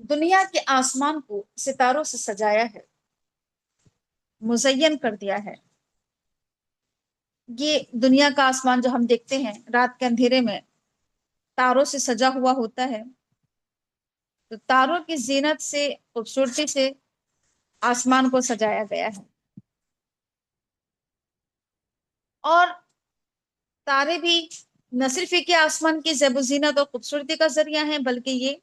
دنیا کے آسمان کو ستاروں سے سجایا ہے، مزین کر دیا ہے۔ یہ دنیا کا آسمان جو ہم دیکھتے ہیں رات کے اندھیرے میں تاروں سے سجا ہوا ہوتا ہے، تو تاروں کی زینت سے، خوبصورتی سے آسمان کو سجایا گیا ہے۔ اور تارے بھی نہ صرف یہ کہ آسمان کی زیب و زینت اور خوبصورتی کا ذریعہ ہیں، بلکہ یہ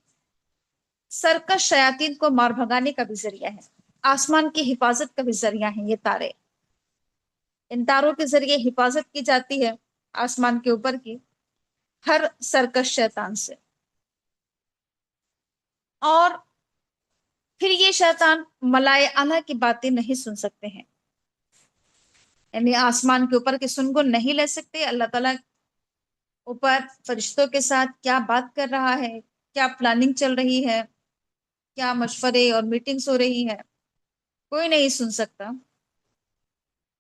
سرکش شیاطین کو مار بھگانے کا بھی ذریعہ ہے، آسمان کی حفاظت کا بھی ذریعہ ہیں یہ تارے۔ ان تاروں کے ذریعے حفاظت کی جاتی ہے آسمان کے اوپر کی ہر سرکش شیطان سے۔ اور پھر یہ شیطان ملائے اعلیٰ کی باتیں نہیں سن سکتے ہیں، یعنی آسمان کے اوپر کے سنگن نہیں لے سکتے۔ اللہ تعالیٰ اوپر فرشتوں کے ساتھ کیا بات کر رہا ہے، کیا پلاننگ چل رہی ہے، کیا مشورے اور میٹنگز ہو رہی ہے، کوئی نہیں سن سکتا۔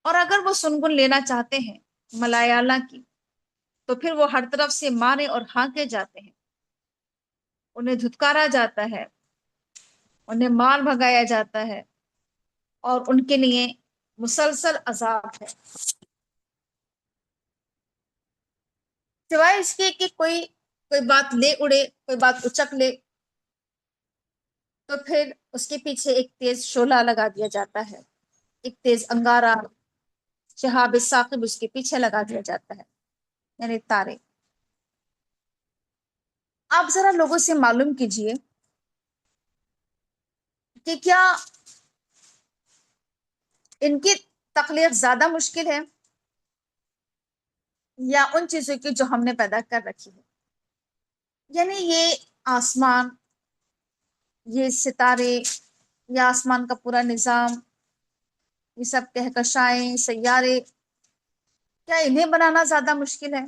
اور اگر وہ سنگن لینا چاہتے ہیں ملائے اعلیٰ کی، تو پھر وہ ہر طرف سے مارے اور ہانکے جاتے ہیں، انہیں دھتکارا جاتا ہے، انہیں مار بھگایا جاتا ہے، اور ان کے لیے مسلسل عذاب ہے، سوائے اس کے کہ کوئی کوئی بات لے اڑے، کوئی بات اچک لے، تو پھر اس کے پیچھے ایک تیز شعلہ لگا دیا جاتا ہے، ایک تیز انگارہ، شہاب ثاقب اس کے پیچھے لگا دیا جاتا ہے، یعنی تارے۔ آپ ذرا لوگوں سے معلوم کیجئے کہ کیا ان کی تخلیق زیادہ مشکل ہے یا ان چیزوں کی جو ہم نے پیدا کر رکھی ہے؟ یعنی یہ آسمان، یہ ستارے، یہ آسمان کا پورا نظام، یہ سب کہکشائیں، سیارے، کیا انہیں بنانا زیادہ مشکل ہے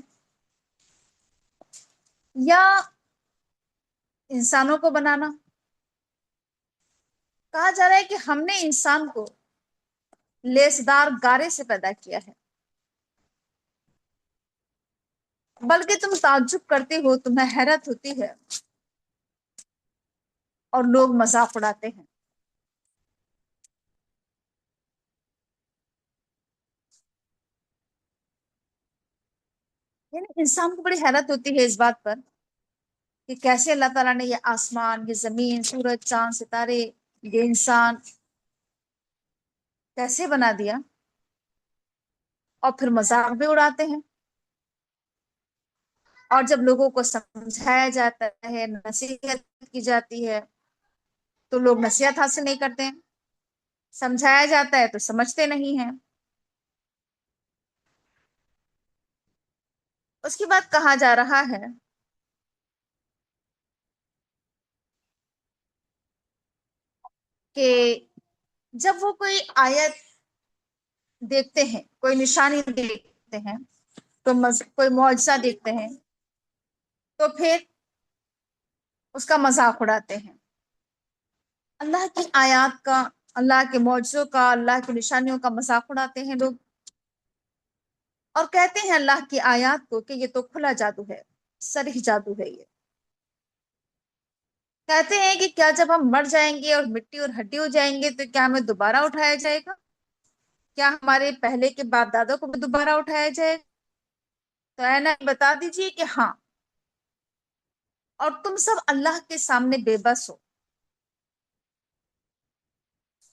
یا انسانوں کو بنانا؟ کہا جا رہا ہے کہ ہم نے انسان کو لیسدار گارے سے پیدا کیا ہے، بلکہ تم تعجب کرتے ہو، تمہیں حیرت ہوتی ہے، اور لوگ مذاق اڑاتے ہیں۔ یعنی انسان کو بڑی حیرت ہوتی ہے اس بات پر کہ کیسے اللہ تعالیٰ نے یہ آسمان، یہ زمین، سورج، چاند، ستارے، یہ انسان کیسے بنا دیا، اور پھر مذاق بھی اڑاتے ہیں۔ اور جب لوگوں کو سمجھایا جاتا ہے، نصیحت کی جاتی ہے، تو لوگ نصیحت حاصل نہیں کرتے ہیں، سمجھایا جاتا ہے تو سمجھتے نہیں ہیں۔ اس کے بعد کہا جا رہا ہے کہ جب وہ کوئی آیت دیکھتے ہیں، کوئی نشانی دیکھتے ہیں، تو کوئی معجزہ دیکھتے ہیں، تو پھر اس کا مذاق اڑاتے ہیں، اللہ کی آیات کا، اللہ کے معجزوں کا، اللہ کی نشانیوں کا مذاق اڑاتے ہیں لوگ، اور کہتے ہیں اللہ کی آیات کو کہ یہ تو کھلا جادو ہے، صریح جادو ہے یہ۔ کہتے ہیں کہ کیا جب ہم مر جائیں گے اور مٹی اور ہڈی ہو جائیں گے تو کیا ہمیں دوبارہ اٹھایا جائے گا؟ کیا ہمارے پہلے کے باپ دادوں کو بھی دوبارہ اٹھایا جائے گا؟ تو اے نبی بتا دیجیے کہ ہاں، اور تم سب اللہ کے سامنے بے بس ہو،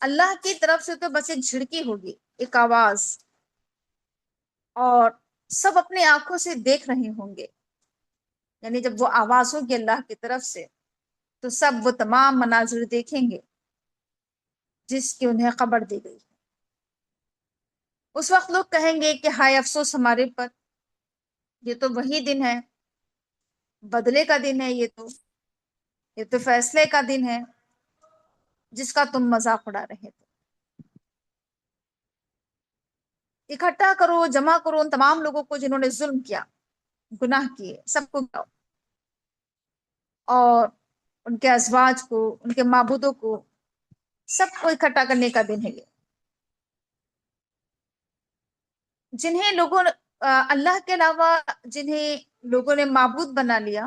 اللہ کی طرف سے تو بس ایک جھڑکی ہوگی، ایک آواز، اور سب اپنی آنکھوں سے دیکھ رہے ہوں گے، یعنی جب وہ آواز ہوگی اللہ کی طرف سے تو سب وہ تمام مناظر دیکھیں گے جس کی انہیں خبر دی گئی۔ اس وقت لوگ کہیں گے کہ ہائے افسوس ہمارے پر، یہ تو وہی دن ہے، بدلے کا دن ہے، یہ تو فیصلے کا دن ہے جس کا تم مذاق اڑا رہے تھے۔ اکٹھا کرو، جمع کرو ان تمام لوگوں کو جنہوں نے ظلم کیا، گناہ کیے، سب کو لاؤ، اور ان کے ازواج کو، ان کے معبودوں کو، سب کو اکٹھا کرنے کا دن ہے یہ، جنہیں لوگوں اللہ کے علاوہ، جنہیں لوگوں نے معبود بنا لیا،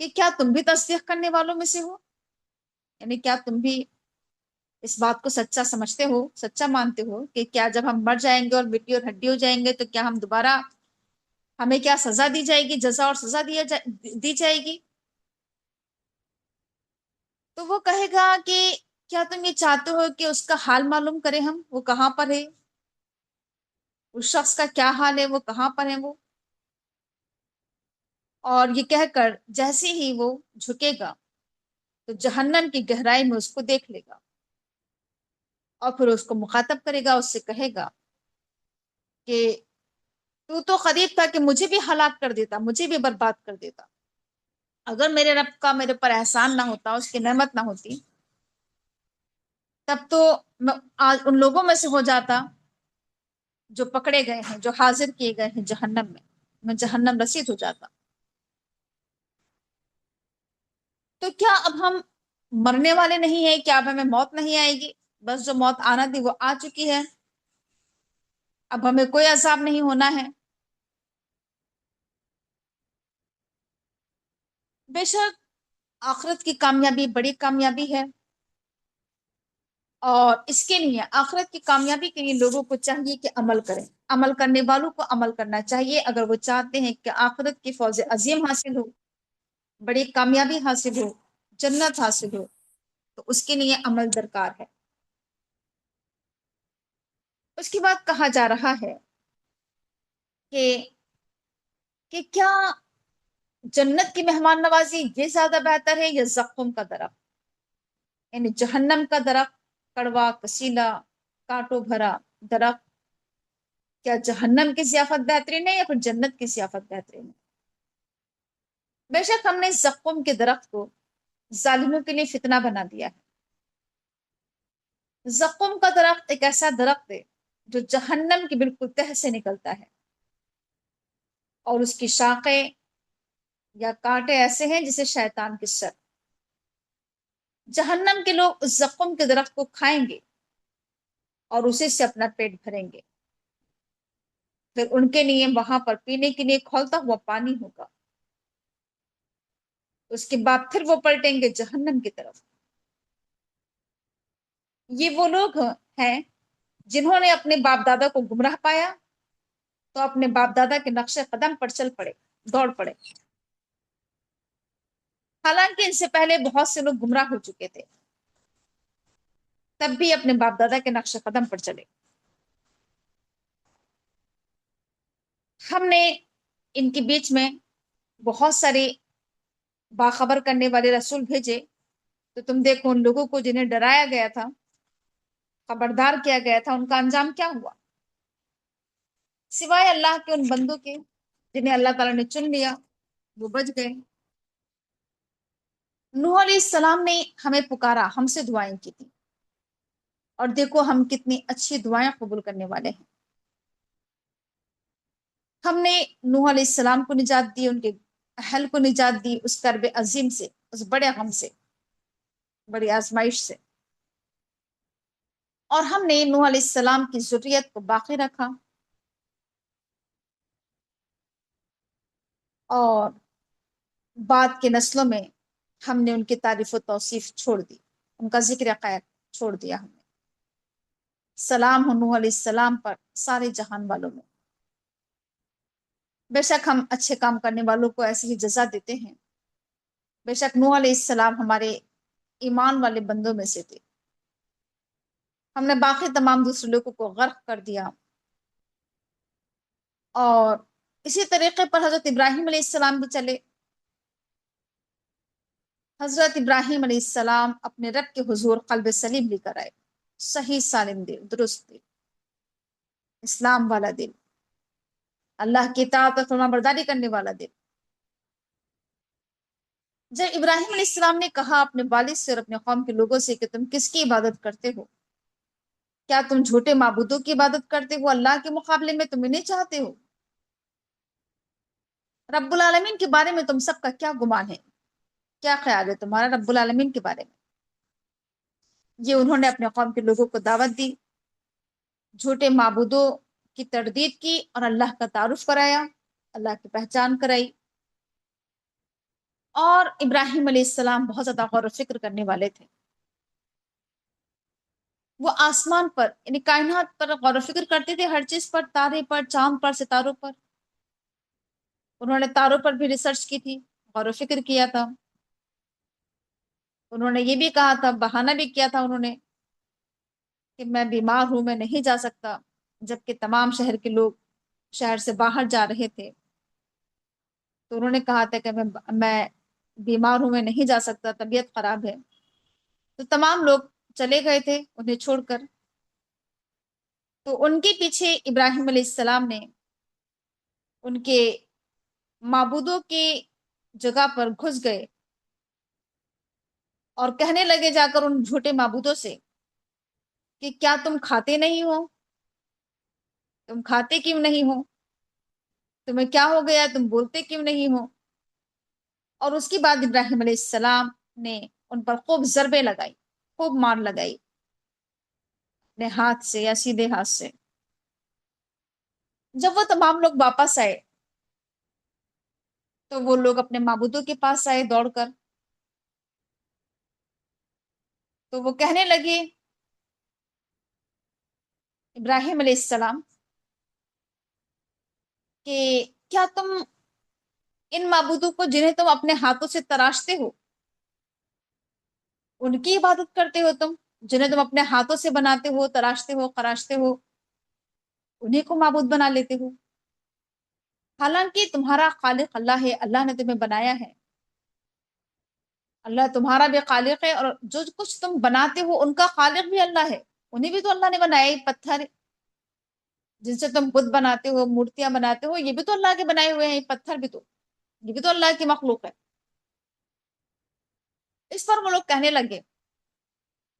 کہ کیا تم بھی تصدیق کرنے والوں میں سے ہو؟ یعنی کیا تم بھی اس بات کو سچا سمجھتے ہو، سچا مانتے ہو کہ کیا جب ہم مر جائیں گے اور مٹی اور ہڈی ہو جائیں گے تو کیا ہم دوبارہ، ہمیں کیا سزا دی جائے گی، جزا اور سزا دی جائے گی؟ تو وہ کہے گا کہ کیا تم یہ چاہتے ہو کہ اس کا حال معلوم کریں ہم، وہ کہاں پر ہے، اس شخص کا کیا حال ہے، وہ کہاں پر ہے وہ؟ اور یہ کہہ کر جیسے ہی وہ جھکے گا تو جہنم کی گہرائی میں اس کو دیکھ لے گا، اور پھر اس کو مخاطب کرے گا، اس سے کہے گا کہ تو قریب تھا کہ مجھے بھی ہلاک کر دیتا، مجھے بھی برباد کر دیتا، اگر میرے رب کا میرے پر احسان نہ ہوتا، اس کی نعمت نہ ہوتی، تب تو میں آج ان لوگوں میں سے ہو جاتا جو پکڑے گئے ہیں، جو حاضر کیے گئے ہیں جہنم میں جہنم رسید ہو جاتا۔ تو کیا اب ہم مرنے والے نہیں ہیں؟ کیا اب ہمیں موت نہیں آئے گی؟ بس جو موت آنا تھی وہ آ چکی ہے، اب ہمیں کوئی عذاب نہیں ہونا ہے؟ بے شک آخرت کی کامیابی بڑی کامیابی ہے، اور اس کے لیے آخرت کی کامیابی کے لیے لوگوں کو چاہیے کہ عمل کریں، عمل کرنے والوں کو عمل کرنا چاہیے اگر وہ چاہتے ہیں کہ آخرت کی فوز عظیم حاصل ہو، بڑی کامیابی حاصل ہو، جنت حاصل ہو، تو اس کے لیے عمل درکار ہے۔ اس کے بعد کہا جا رہا ہے کہ کیا جنت کی مہمان نوازی یہ زیادہ بہتر ہے یا زقوم کا درخت؟ یعنی جہنم کا درخت، کڑوا کسیلا کانٹوں بھرا درخت، کیا جہنم کی ضیافت بہترین ہے یا پھر جنت کی ضیافت بہترین ہے؟ بے شک ہم نے زقوم کے درخت کو ظالموں کے لیے فتنہ بنا دیا ہے۔ زقوم کا درخت ایک ایسا درخت ہے جو جہنم کی بالکل تہ سے نکلتا ہے، اور اس کی شاخیں یا کانٹے ایسے ہیں جسے شیطان کی سر۔ جہنم کے لوگ اس زقوم کے درخت کو کھائیں گے اور اسی سے اپنا پیٹ بھریں گے، پھر ان کے لیے وہاں پر پینے کے لیے کھولتا ہوا پانی ہوگا، اس کے بعد پھر وہ پلٹیں گے جہنم کی طرف۔ یہ وہ لوگ ہیں جنہوں نے اپنے باپ دادا کو گمراہ پایا تو اپنے باپ دادا کے نقش قدم پر چل پڑے، دوڑ پڑے، حالانکہ ان سے پہلے بہت سے لوگ گمراہ ہو چکے تھے، تب بھی اپنے باپ دادا کے نقش قدم پر چلے۔ ہم نے ان کے بیچ میں بہت سارے باخبر کرنے والے رسول بھیجے، تو تم دیکھو ان لوگوں کو جنہیں ڈرایا گیا تھا، خبردار کیا گیا تھا، ان کا انجام کیا ہوا؟ سوائے اللہ کے ان بندوں کے جنہیں اللہ تعالیٰ نے چن لیا، وہ بچ گئے۔ نوح علیہ السلام نے ہمیں پکارا، ہم سے دعائیں کی تھی، اور دیکھو ہم کتنی اچھی دعائیں قبول کرنے والے ہیں۔ ہم نے نوح علیہ السلام کو نجات دی، ان کے اہل کو نجات دی اس کرب عظیم سے، اس بڑے غم سے، بڑی آزمائش سے، اور ہم نے نوح علیہ السلام کی ذریت کو باقی رکھا، اور بعد کے نسلوں میں ہم نے ان کی تعریف و توصیف چھوڑ دی، ان کا ذکر عقائد چھوڑ دیا ہم نے۔ سلام ہو نوح علیہ السلام پر سارے جہان والوں میں۔ بے شک ہم اچھے کام کرنے والوں کو ایسی ہی جزا دیتے ہیں۔ بے شک نوح علیہ السلام ہمارے ایمان والے بندوں میں سے تھے، ہم نے باقی تمام دوسرے لوگوں کو غرق کر دیا۔ اور اسی طریقے پر حضرت ابراہیم علیہ السلام بھی چلے۔ حضرت ابراہیم علیہ السلام اپنے رب کے حضور قلب سلیم لے کر آئے، صحیح سالم دل، درست دل، اسلام والا دل، اللہ کی اطاعت اور فرما برداری کرنے والا دل۔ جب ابراہیم علیہ السلام نے کہا اپنے والد سے اور اپنے قوم کے لوگوں سے کہ تم کس کی عبادت کرتے ہو؟ کیا تم جھوٹے معبودوں کی عبادت کرتے ہو؟ اللہ کے مقابلے میں تم انہیں چاہتے ہو؟ رب العالمین کے بارے میں تم سب کا کیا گمان ہے؟ کیا خیال ہے تمہارا رب العالمین کے بارے میں؟ یہ انہوں نے اپنے قوم کے لوگوں کو دعوت دی، جھوٹے معبودوں کی تردید کی اور اللہ کا تعارف کرایا، اللہ کی پہچان کرائی۔ اور ابراہیم علیہ السلام بہت زیادہ غور و فکر کرنے والے تھے. وہ آسمان پر یعنی کائنات پر غور و فکر کرتے تھے، ہر چیز پر، تارے پر، چاند پر، ستاروں پر. انہوں نے تاروں پر بھی ریسرچ کی تھی، غور و فکر کیا تھا. انہوں نے یہ بھی کہا تھا، بہانہ بھی کیا تھا انہوں نے کہ میں بیمار ہوں، میں نہیں جا سکتا، جبکہ تمام شہر کے لوگ شہر سے باہر جا رہے تھے. تو انہوں نے کہا تھا کہ میں بیمار ہوں، میں نہیں جا سکتا، طبیعت خراب ہے. تو تمام لوگ چلے گئے تھے انہیں چھوڑ کر. تو ان کے پیچھے ابراہیم علیہ السلام نے ان کے معبودوں کی جگہ پر گھس گئے اور کہنے لگے جا کر ان جھوٹے معبودوں سے کہ کیا تم کھاتے نہیں ہو؟ تم کھاتے کیوں نہیں ہو؟ تمہیں کیا ہو گیا؟ تم بولتے کیوں نہیں ہو؟ اور اس کے بعد ابراہیم علیہ السلام نے ان پر خوب ضربیں لگائی، خوب مار لگائی اپنے ہاتھ سے یا سیدھے ہاتھ سے. جب وہ تمام لوگ واپس آئے تو وہ لوگ اپنے معبودوں کے پاس آئے دوڑ کر. تو وہ کہنے لگے ابراہیم علیہ السلام کہ کیا تم ان معبودوں کو جنہیں تم اپنے ہاتھوں سے تراشتے ہو، ان کی عبادت کرتے ہو؟ تم جنہیں تم اپنے ہاتھوں سے بناتے ہو، تراشتے ہو، خراشتے ہو، انہیں کو معبود بنا لیتے ہو، حالانکہ تمہارا خالق اللہ ہے، اللہ نے تمہیں بنایا ہے، اللہ تمہارا بھی خالق ہے، اور جو کچھ تم بناتے ہو ان کا خالق بھی اللہ ہے. انہیں بھی تو اللہ نے بنایا. یہ پتھر جن سے تم بت بناتے ہو، مورتیاں بناتے ہو، یہ بھی تو اللہ کے بنائے ہوئے ہیں. یہ پتھر بھی تو، یہ بھی تو اللہ کی مخلوق ہے. اس پر وہ لوگ کہنے لگے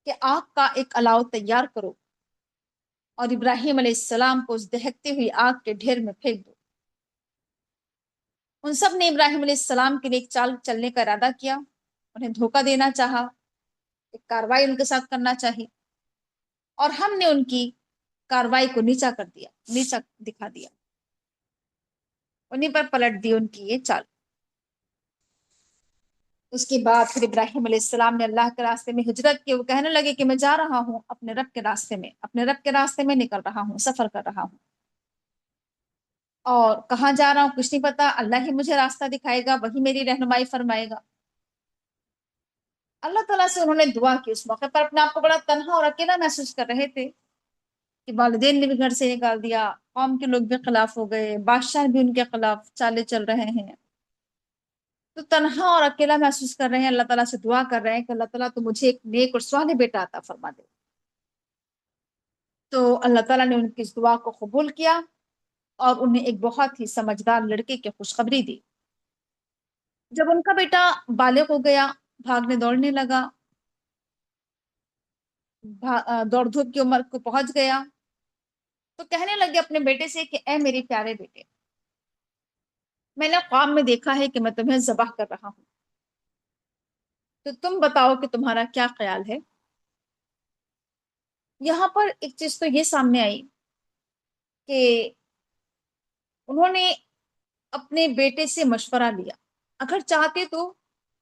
کہ آگ کا ایک الاؤ تیار کرو اور ابراہیم علیہ السلام کو اس دہکتے ہوئی آگ کے ڈھیر میں پھینک دو. ان سب نے ابراہیم علیہ السلام کے لیے ایک چال چلنے کا ارادہ کیا، انہیں دھوکہ دینا چاہا، ایک کاروائی ان کے ساتھ کرنا چاہی، اور ہم نے ان کی کاروائی کو نیچا کر دیا، نیچا دکھا دیا، انہیں پر پلٹ دی ان کی یہ چال. اس کے بعد پھر ابراہیم علیہ السلام نے اللہ کے راستے میں ہجرت کی. وہ کہنے لگے کہ میں جا رہا ہوں اپنے رب کے راستے میں، اپنے رب کے راستے میں نکل رہا ہوں، سفر کر رہا ہوں، اور کہاں جا رہا ہوں کچھ نہیں پتا، اللہ ہی مجھے راستہ دکھائے گا، وہی میری رہنمائی فرمائے گا. اللہ تعالیٰ سے انہوں نے دعا کی. اس موقع پر اپنے آپ کو بڑا تنہا اور اکیلا محسوس کر رہے تھے کہ والدین نے بھی گھر سے نکال دیا، قوم کے لوگ بھی خلاف ہو گئے، بادشاہ بھی ان کے خلاف چالے چل رہے ہیں. تو تنہا اور اکیلا محسوس کر رہے ہیں. اللہ تعالیٰ سے دعا کر رہے ہیں کہ اللہ تعالیٰ تو مجھے ایک نیک اور صالح بیٹا عطا فرما دے. تو اللہ تعالیٰ نے ان کی اس دعا کو قبول کیا اور انہیں ایک بہت ہی سمجھدار لڑکے کی خوشخبری دی. جب ان کا بیٹا بالغ ہو گیا، بھاگنے دوڑنے لگا، دوڑ دھوپ کی عمر کو پہنچ گیا، تو کہنے لگے اپنے بیٹے سے کہ اے میرے پیارے بیٹے، میں نے خواب میں دیکھا ہے کہ میں تمہیں ذبح کر رہا ہوں، تو تم بتاؤ کہ تمہارا کیا خیال ہے. یہاں پر ایک چیز تو یہ سامنے آئی کہ انہوں نے اپنے بیٹے سے مشورہ لیا. اگر چاہتے تو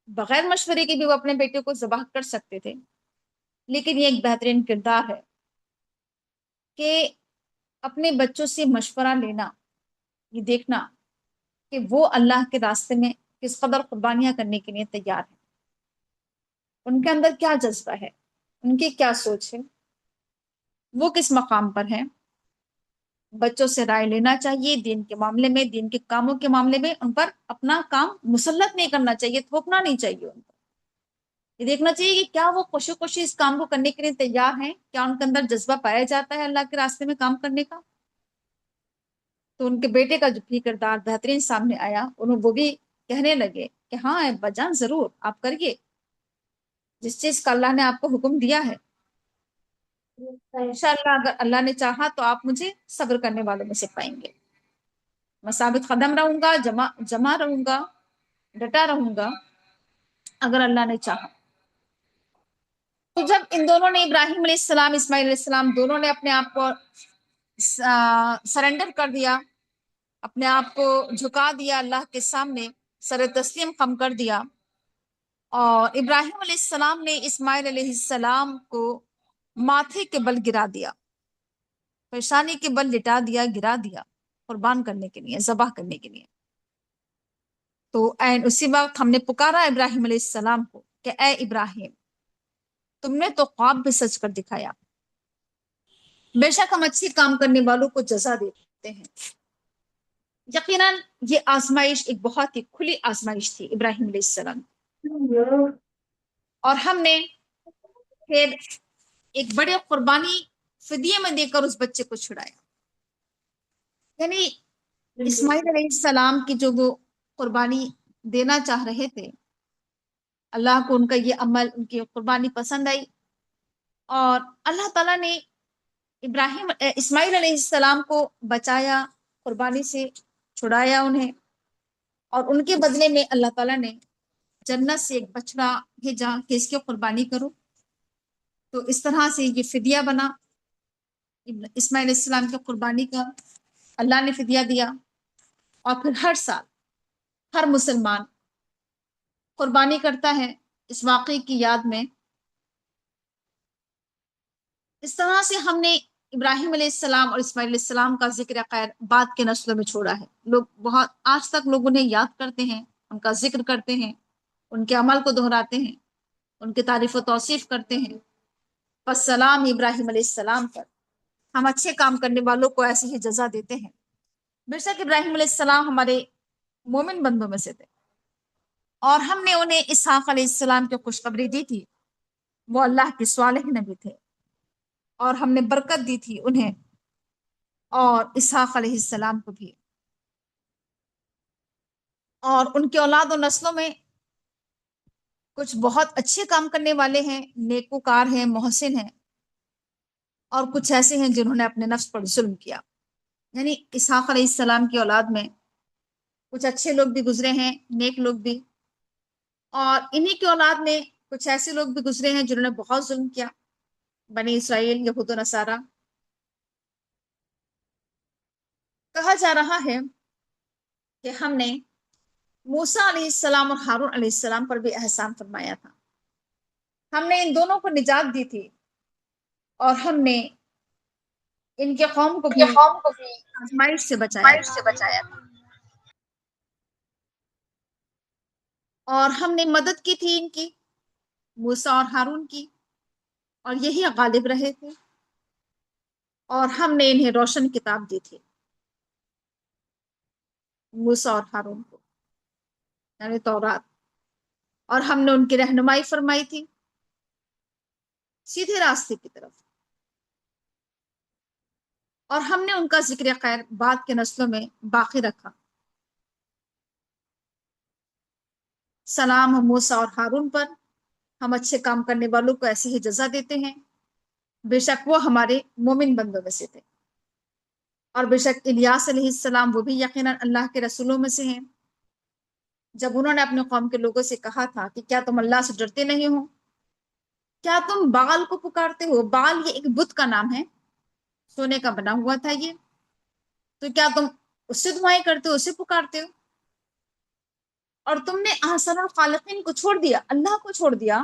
بغیر مشورے کے بھی وہ اپنے بیٹے کو ذبح کر سکتے تھے، لیکن یہ ایک بہترین کردار ہے کہ اپنے بچوں سے مشورہ لینا، یہ دیکھنا کہ وہ اللہ کے راستے میں کس قدر قربانیاں کرنے کے لیے تیار ہیں، ان کے اندر کیا جذبہ ہے، ان کی کیا سوچ ہے، وہ کس مقام پر ہیں. بچوں سے رائے لینا چاہیے دین کے معاملے میں، دین کے کاموں کے معاملے میں. ان پر اپنا کام مسلط نہیں کرنا چاہیے، تھوپنا نہیں چاہیے. ان پر یہ دیکھنا چاہیے کہ کیا وہ خوشی خوشی اس کام کو کرنے کے لیے تیار ہیں، کیا ان کے اندر جذبہ پایا جاتا ہے اللہ کے راستے میں کام کرنے کا. تو ان کے بیٹے کا جو بھی کردار بہترین سامنے آیا، وہ بھی کہنے لگے کہ ہاں ابا جان، ضرور آپ کریے جس چیز کا اللہ نے آپ کو حکم دیا ہے. انشاءاللہ اگر اللہ نے چاہا تو آپ مجھے صبر کرنے والوں میں سے پائیں گے. میں ثابت قدم رہوں گا، جمع رہوں گا، ڈٹا رہوں گا اگر اللہ نے چاہا. تو جب ان دونوں نے، ابراہیم علیہ السلام، اسماعیل علیہ السلام، دونوں نے اپنے آپ کو سرنڈر کر دیا، اپنے آپ کو جھکا دیا اللہ کے سامنے، سر تسلیم خم کر دیا، اور ابراہیم علیہ السلام نے اسماعیل علیہ السلام کو ماتھے کے بل گرا دیا، پیشانی کے بل لٹا دیا، گرا دیا، قربان کرنے کے لیے، ذبح کرنے کے لیے۔ تو این اسی وقت ہم نے پکارا ابراہیم علیہ السلام کو کہ اے ابراہیم، تم نے تو خواب بھی سچ کر دکھایا۔ بے شک ہم اچھی کام کرنے والوں کو جزا دیتے ہیں۔ یقیناً یہ آزمائش ایک بہت ہی کھلی آزمائش تھی ابراہیم علیہ السلام، اور ہم نے پھر ایک بڑے قربانی فدیے میں دے کر اس بچے کو چھڑایا۔ یعنی اسماعیل علیہ السلام کی جو وہ قربانی دینا چاہ رہے تھے، اللہ کو ان کا یہ عمل، ان کی قربانی پسند آئی، اور اللہ تعالیٰ نے اسماعیل علیہ السلام کو بچایا، قربانی سے چھڑایا انہیں، اور ان کے بدلے میں اللہ تعالیٰ نے جنت سے ایک بچڑا بھیجا کہ اس کی قربانی کرو۔ تو اس طرح سے یہ فدیہ بنا اسماعیل علیہ السلام کی قربانی کا، اللہ نے فدیہ دیا۔ اور پھر ہر سال ہر مسلمان قربانی کرتا ہے اس واقعے کی یاد میں۔ اس طرح سے ہم نے ابراہیم علیہ السلام اور اسماعیل علیہ السلام کا ذکر خیر بعد کے نسلوں میں چھوڑا ہے۔ لوگ بہت آج تک لوگ انہیں یاد کرتے ہیں، ان کا ذکر کرتے ہیں، ان کے عمل کو دہراتے ہیں، ان کی تعریف و توصیف کرتے ہیں۔ بس سلام ابراہیم علیہ السلام پر، ہم اچھے کام کرنے والوں کو ایسی ہی جزا دیتے ہیں۔ بے شک ابراہیم علیہ السلام ہمارے مومن بندوں میں سے تھے، اور ہم نے انہیں اسحاق علیہ السلام کی خوشخبری دی تھی، وہ اللہ کے صالح نبی تھے، اور ہم نے برکت دی تھی انہیں اور اسحاق علیہ السلام کو بھی، اور ان کے اولاد و نسلوں میں کچھ بہت اچھے کام کرنے والے ہیں، نیکوکار ہیں، محسن ہیں، اور کچھ ایسے ہیں جنہوں نے اپنے نفس پر ظلم کیا۔ یعنی اسحاق علیہ السلام کی اولاد میں کچھ اچھے لوگ بھی گزرے ہیں، نیک لوگ بھی، اور انہی کی اولاد میں کچھ ایسے لوگ بھی گزرے ہیں جنہوں نے بہت ظلم کیا، بنی اسرائیل، یہود و نصارہ۔ کہا جا رہا ہے کہ ہم نے موسیٰ علیہ السلام اور ہارون علیہ السلام پر بھی احسان فرمایا تھا، ہم نے ان دونوں کو نجات دی تھی، اور ہم نے ان کے قوم کو بھی آزمائش سے بچایا تھا، اور ہم نے مدد کی تھی ان کی، موسیٰ اور ہارون کی، اور یہی غالب رہے تھے، اور ہم نے انہیں روشن کتاب دی تھی، موسیٰ اور ہارون کو، یعنی تورات، اور ہم نے ان کی رہنمائی فرمائی تھی سیدھے راستے کی طرف، اور ہم نے ان کا ذکر خیر بعد کے نسلوں میں باقی رکھا۔ سلام موسیٰ اور ہارون پر، ہم اچھے کام کرنے والوں کو ایسی ہی جزا دیتے ہیں، بے شک وہ ہمارے مومن بندوں میں سے تھے۔ اور بے شک الیاس علیہ السلام وہ بھی یقیناً اللہ کے رسولوں میں سے ہیں، جب انہوں نے اپنے قوم کے لوگوں سے کہا تھا کہ کیا تم اللہ سے ڈرتے نہیں ہو، کیا تم بال کو پکارتے ہو؟ بال یہ ایک بت کا نام ہے، سونے کا بنا ہوا تھا یہ، تو کیا تم اس سے دعائیں کرتے ہو، اسے پکارتے ہو؟ اور تم نے احسن الخالقین کو چھوڑ دیا، اللہ کو چھوڑ دیا۔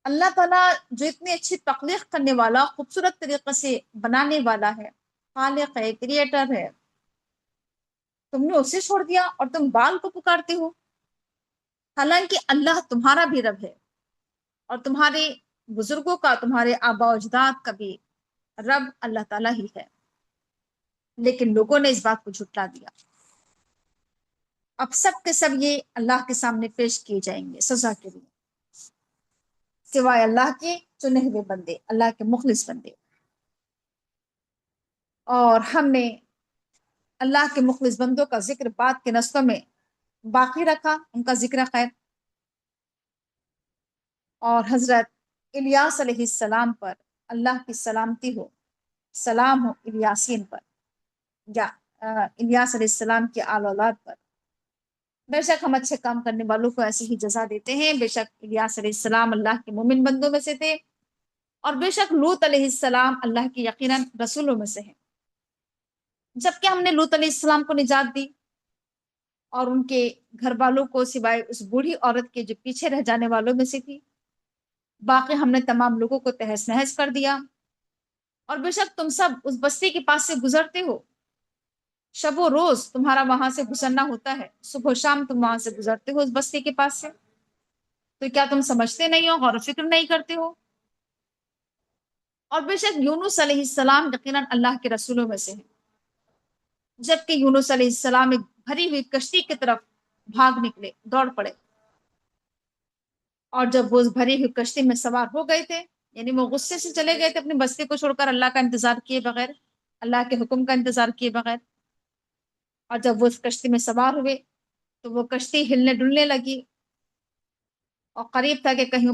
اللہ تعالیٰ جو اتنی اچھی تخلیق کرنے والا، خوبصورت طریقے سے بنانے والا ہے، خالق ہے، کریٹر ہے، تم نے اسے چھوڑ دیا اور تم بال کو پکارتے ہو، حالانکہ اللہ تمہارا بھی رب ہے، اور تمہارے بزرگوں کا، تمہارے آباء و اجداد کا بھی رب اللہ تعالیٰ ہی ہے، لیکن لوگوں نے اس بات کو جھٹلا دیا۔ اب سب کے سب یہ اللہ کے سامنے پیش کیے جائیں گے سزا کے لیے، سوائے اللہ کے چنے ہوئے بندے، اللہ کے مخلص بندے۔ اور ہم نے اللہ کے مخلص بندوں کا ذکر بعد کے نسلوں میں باقی رکھا، ان کا ذکر خیر، اور حضرت الیاس علیہ السلام پر اللہ کی سلامتی ہو، سلام ہو الیاسین پر، یا الیاس علیہ السلام کے آل اولاد پر۔ بے شک ہم اچھے کام کرنے والوں کو ایسی ہی جزا دیتے ہیں، بے شک الیاس علیہ السلام اللہ کے مومن بندوں میں سے تھے، اور بے شک لوط علیہ السلام اللہ کے یقیناً رسولوں میں سے ہیں۔ جبکہ ہم نے لوط علیہ السلام کو نجات دی، اور ان کے گھر والوں کو سوائے اس بوڑھی عورت کے جو پیچھے رہ جانے والوں میں سے تھی، باقی ہم نے تمام لوگوں کو تہس نہس کر دیا۔ اور بے شک تم سب اس بستی کے پاس سے گزرتے ہو، شب و روز تمہارا وہاں سے گزرنا ہوتا ہے، صبح و شام تم وہاں سے گزرتے ہو اس بستی کے پاس سے، تو کیا تم سمجھتے نہیں ہو، غور و فکر نہیں کرتے ہو؟ اور بے شک یونس علیہ السلام یقیناً اللہ کے رسولوں میں سے ہیں، جبکہ یونس علیہ السلام ایک بھری ہوئی کشتی کی طرف بھاگ نکلے، دوڑ پڑے، اور جب وہ اس بھری ہوئی کشتی میں سوار ہو گئے تھے، یعنی وہ غصے سے چلے گئے تھے اپنی بستی کو چھوڑ کر، اللہ کا انتظار کیے بغیر، اللہ کے حکم کا انتظار کیے بغیر، اور جب وہ اس کشتی میں سوار ہوئے تو وہ کشتی ہلنے ڈلنے لگی، اور قریب تھا کہ کہیں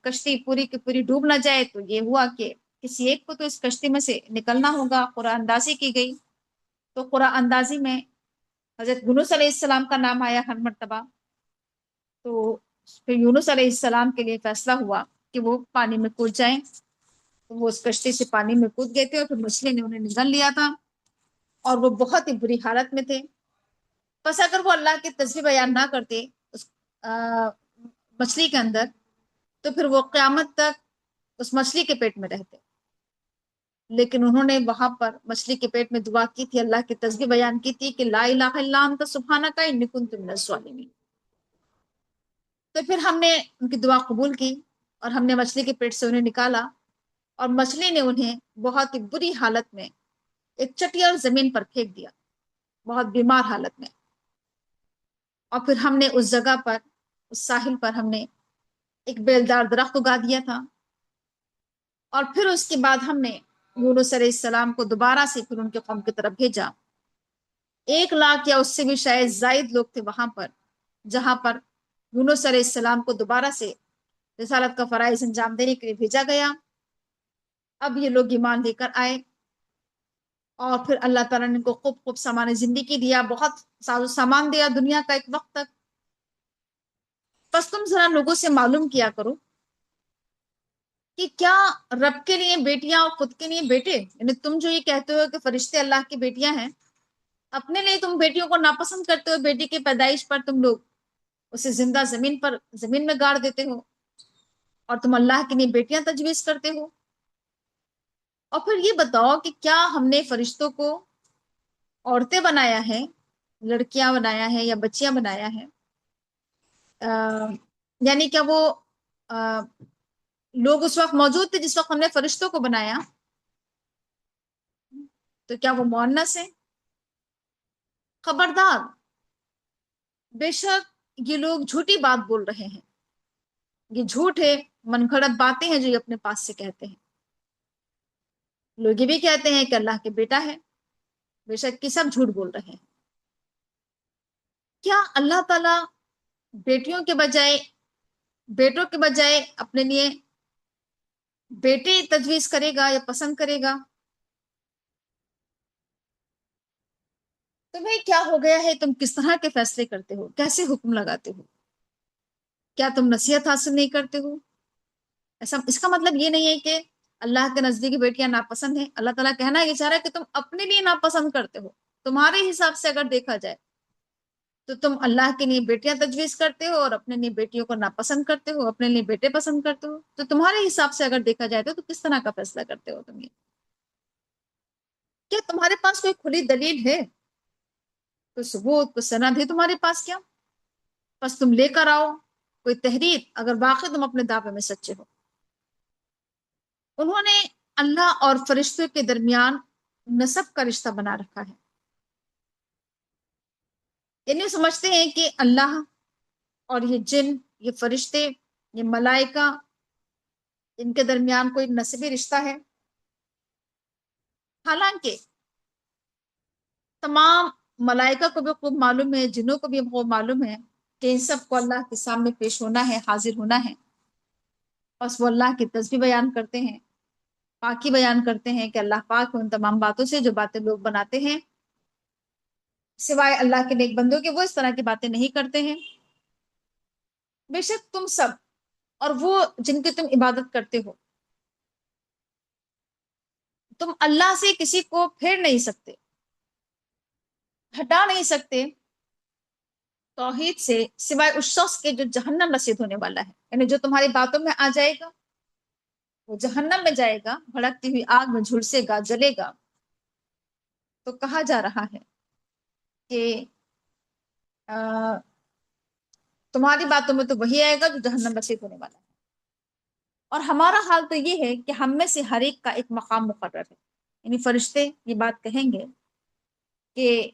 کشتی پوری کی پوری ڈوب نہ جائے، تو یہ ہوا کہ کسی ایک کو تو اس کشتی میں سے نکلنا ہوگا، قرآن اندازی کی گئی، تو قرآن اندازی میں حضرت یونس علیہ السلام کا نام آیا ہر مرتبہ، تو پھر یونس علیہ السلام کے لیے فیصلہ ہوا کہ وہ پانی میں کود جائیں، تو وہ اس کشتی سے پانی میں کود گئے تھے، اور پھر مچھلی نے انہیں نگل لیا تھا، اور وہ بہت ہی بری حالت میں تھے۔ بس اگر وہ اللہ کی تسبیح بیان نہ کرتے اس مچھلی کے اندر، تو پھر وہ قیامت تک اس مچھلی کے پیٹ میں رہتے، لیکن انہوں نے وہاں پر مچھلی کے پیٹ میں دعا کی تھی، اللہ کی تسبیح بیان کی تھی کہ لا الہ الا انت سبحانک انی کنت من الظالمین، تو پھر ہم نے ان کی دعا قبول کی، اور ہم نے مچھلی کے پیٹ سے انہیں نکالا، اور مچھلی نے انہیں بہت ہی بری حالت میں ایک چٹیل زمین پر پھینک دیا، بہت بیمار حالت میں، اور پھر ہم نے اس جگہ پر، اس ساحل پر ہم نے ایک بیلدار درخت اگا دیا تھا، اور پھر اس کے بعد ہم نے یونس علیہ السلام کو دوبارہ سے پھر ان کے قوم کی طرف بھیجا۔ 1 لاکھ یا اس سے بھی شاید زائد لوگ تھے وہاں پر، جہاں پر یونس علیہ السلام کو دوبارہ سے رسالت کا فرائض انجام دینے کے لیے بھیجا گیا۔ اب یہ لوگ ایمان لے کر آئے، اور پھر اللہ تعالیٰ نے ان کو خوب خوب سامان زندگی دیا، بہت ساز و سامان دیا دنیا کا ایک وقت تک۔ بس تم ذرا لوگوں سے معلوم کیا کرو کہ کیا رب کے لیے بیٹیاں اور خود کے لیے بیٹے، یعنی تم جو یہ کہتے ہو کہ فرشتے اللہ کی بیٹیاں ہیں، اپنے لیے تم بیٹیوں کو ناپسند کرتے ہو، بیٹی کی پیدائش پر تم لوگ اسے زندہ زمین میں گاڑ دیتے ہو، اور تم اللہ کے لیے بیٹیاں تجویز کرتے ہو۔ اور پھر یہ بتاؤ کہ کیا ہم نے فرشتوں کو عورتیں بنایا ہے، لڑکیاں بنایا ہے، یا بچیاں بنایا ہے؟ یعنی کیا وہ لوگ اس وقت موجود تھے جس وقت ہم نے فرشتوں کو بنایا؟ تو کیا وہ مؤنث ہیں؟ خبردار، بے شک یہ لوگ جھوٹی بات بول رہے ہیں، یہ جھوٹ ہے، من گھڑت باتیں ہیں جو یہ اپنے پاس سے کہتے ہیں۔ لوگ یہ بھی کہتے ہیں کہ اللہ کے بیٹا ہے، بے شک یہ سب جھوٹ بول رہے ہیں۔ کیا اللہ تعالی بیٹیوں کے بجائے، بیٹوں کے بجائے اپنے لیے بیٹے تجویز کرے گا یا پسند کرے گا؟ تمہیں کیا ہو گیا ہے، تم کس طرح کے فیصلے کرتے ہو، کیسے حکم لگاتے ہو؟ کیا تم نصیحت حاصل نہیں کرتے ہو؟ ایسا اس کا مطلب یہ نہیں ہے کہ اللہ کے نزدیک بیٹیاں ناپسند ہیں، اللہ تعالیٰ کہنا یہ چاہ رہا ہے کہ تم اپنے لیے ناپسند کرتے ہو، تمہارے حساب سے اگر دیکھا جائے تو تم اللہ کے لیے بیٹیاں تجویز کرتے ہو، اور اپنے لیے بیٹیوں کو ناپسند کرتے ہو، اپنے لیے بیٹے پسند کرتے ہو، تو تمہارے حساب سے اگر دیکھا جائے تو کس طرح کا فیصلہ کرتے ہو تم یہ؟ کیا تمہارے پاس کوئی کھلی دلیل ہے، کوئی ثبوت، کوئی سند ہے تمہارے پاس کیا؟ بس تم لے کر آؤ کوئی تحریر، اگر واقعی تم اپنے دعوے میں سچے ہو۔ انہوں نے اللہ اور فرشتوں کے درمیان نسب کا رشتہ بنا رکھا ہے، یعنی سمجھتے ہیں کہ اللہ اور یہ جن، یہ فرشتے، یہ ملائکہ، ان کے درمیان کوئی نسبی رشتہ ہے، حالانکہ تمام ملائکہ کو بھی خوب معلوم ہے، جنوں کو بھی خوب معلوم ہے کہ ان سب کو اللہ کے سامنے پیش ہونا ہے، حاضر ہونا ہے، بس وہ اللہ کی تسبیح بیان کرتے ہیں، پاکی بیان کرتے ہیں کہ اللہ پاک ان تمام باتوں سے جو باتیں لوگ بناتے ہیں، سوائے اللہ کے نیک بندوں کے وہ اس طرح کی باتیں نہیں کرتے ہیں۔ بے شک تم سب اور وہ جن کی تم عبادت کرتے ہو، تم اللہ سے کسی کو پھیر نہیں سکتے، ہٹا نہیں سکتے، توحید سے سوائے اس شخص کے جو جہنم رسید ہونے والا ہے، یعنی جو تمہاری باتوں میں آ جائے گا وہ جہنم میں جائے گا، بھڑکتی ہوئی آگ میں جھلسے گا، جلے گا۔ تو کہا جا رہا ہے کہ تمہاری باتوں میں تو وہی آئے گا جو جہنم رسید ہونے والا ہے۔ اور ہمارا حال تو یہ ہے کہ ہم میں سے ہر ایک کا ایک مقام مقرر ہے، یعنی فرشتے یہ بات کہیں گے کہ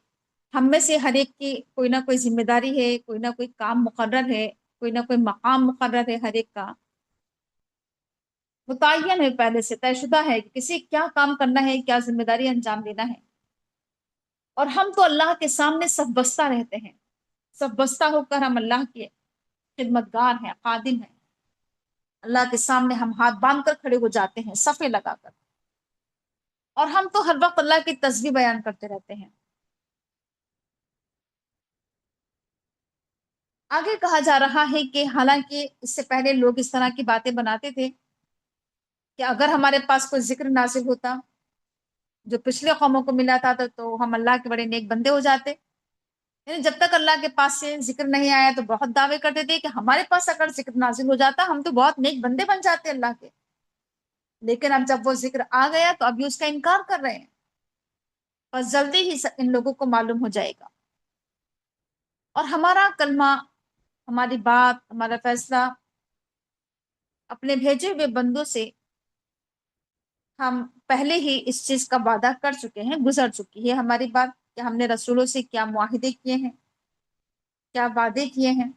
ہم میں سے ہر ایک کی کوئی نہ کوئی ذمہ داری ہے، کوئی نہ کوئی کام مقرر ہے، کوئی نہ کوئی مقام مقرر ہے، ہر ایک کا متعین ہے، پہلے سے طے شدہ ہے کہ کسی کیا کام کرنا ہے، کیا ذمہ داری انجام دینا ہے۔ اور ہم تو اللہ کے سامنے صف بستہ رہتے ہیں، صف بستہ ہو کر ہم اللہ کے خدمتگار ہیں، خادم ہیں۔ اللہ کے سامنے ہم ہاتھ باندھ کر کھڑے ہو جاتے ہیں، صفے لگا کر، اور ہم تو ہر وقت اللہ کی تسبیح بیان کرتے رہتے ہیں۔ آگے کہا جا رہا ہے کہ حالانکہ اس سے پہلے لوگ اس طرح کی باتیں بناتے تھے کہ اگر ہمارے پاس کوئی ذکر نازل ہوتا جو پچھلے قوموں کو ملا تھا تو ہم اللہ کے بڑے نیک بندے ہو جاتے، یعنی جب تک اللہ کے پاس سے ذکر نہیں آیا تو بہت دعوے کرتے تھے کہ ہمارے پاس اگر ذکر نازل ہو جاتا ہم تو بہت نیک بندے بن جاتے اللہ کے۔ لیکن اب جب وہ ذکر آ گیا تو ابھی اس کا انکار کر رہے ہیں، بس جلدی ہی ان لوگوں کو معلوم ہو جائے گا۔ اور ہمارا کلمہ، ہماری بات، ہمارا فیصلہ اپنے بھیجے ہوئے بندوں سے ہم پہلے ہی اس چیز کا وعدہ کر چکے ہیں، گزر چکی ہے ہماری بات کہ ہم نے رسولوں سے کیا معاہدے کیے ہیں، کیا وعدے کیے ہیں۔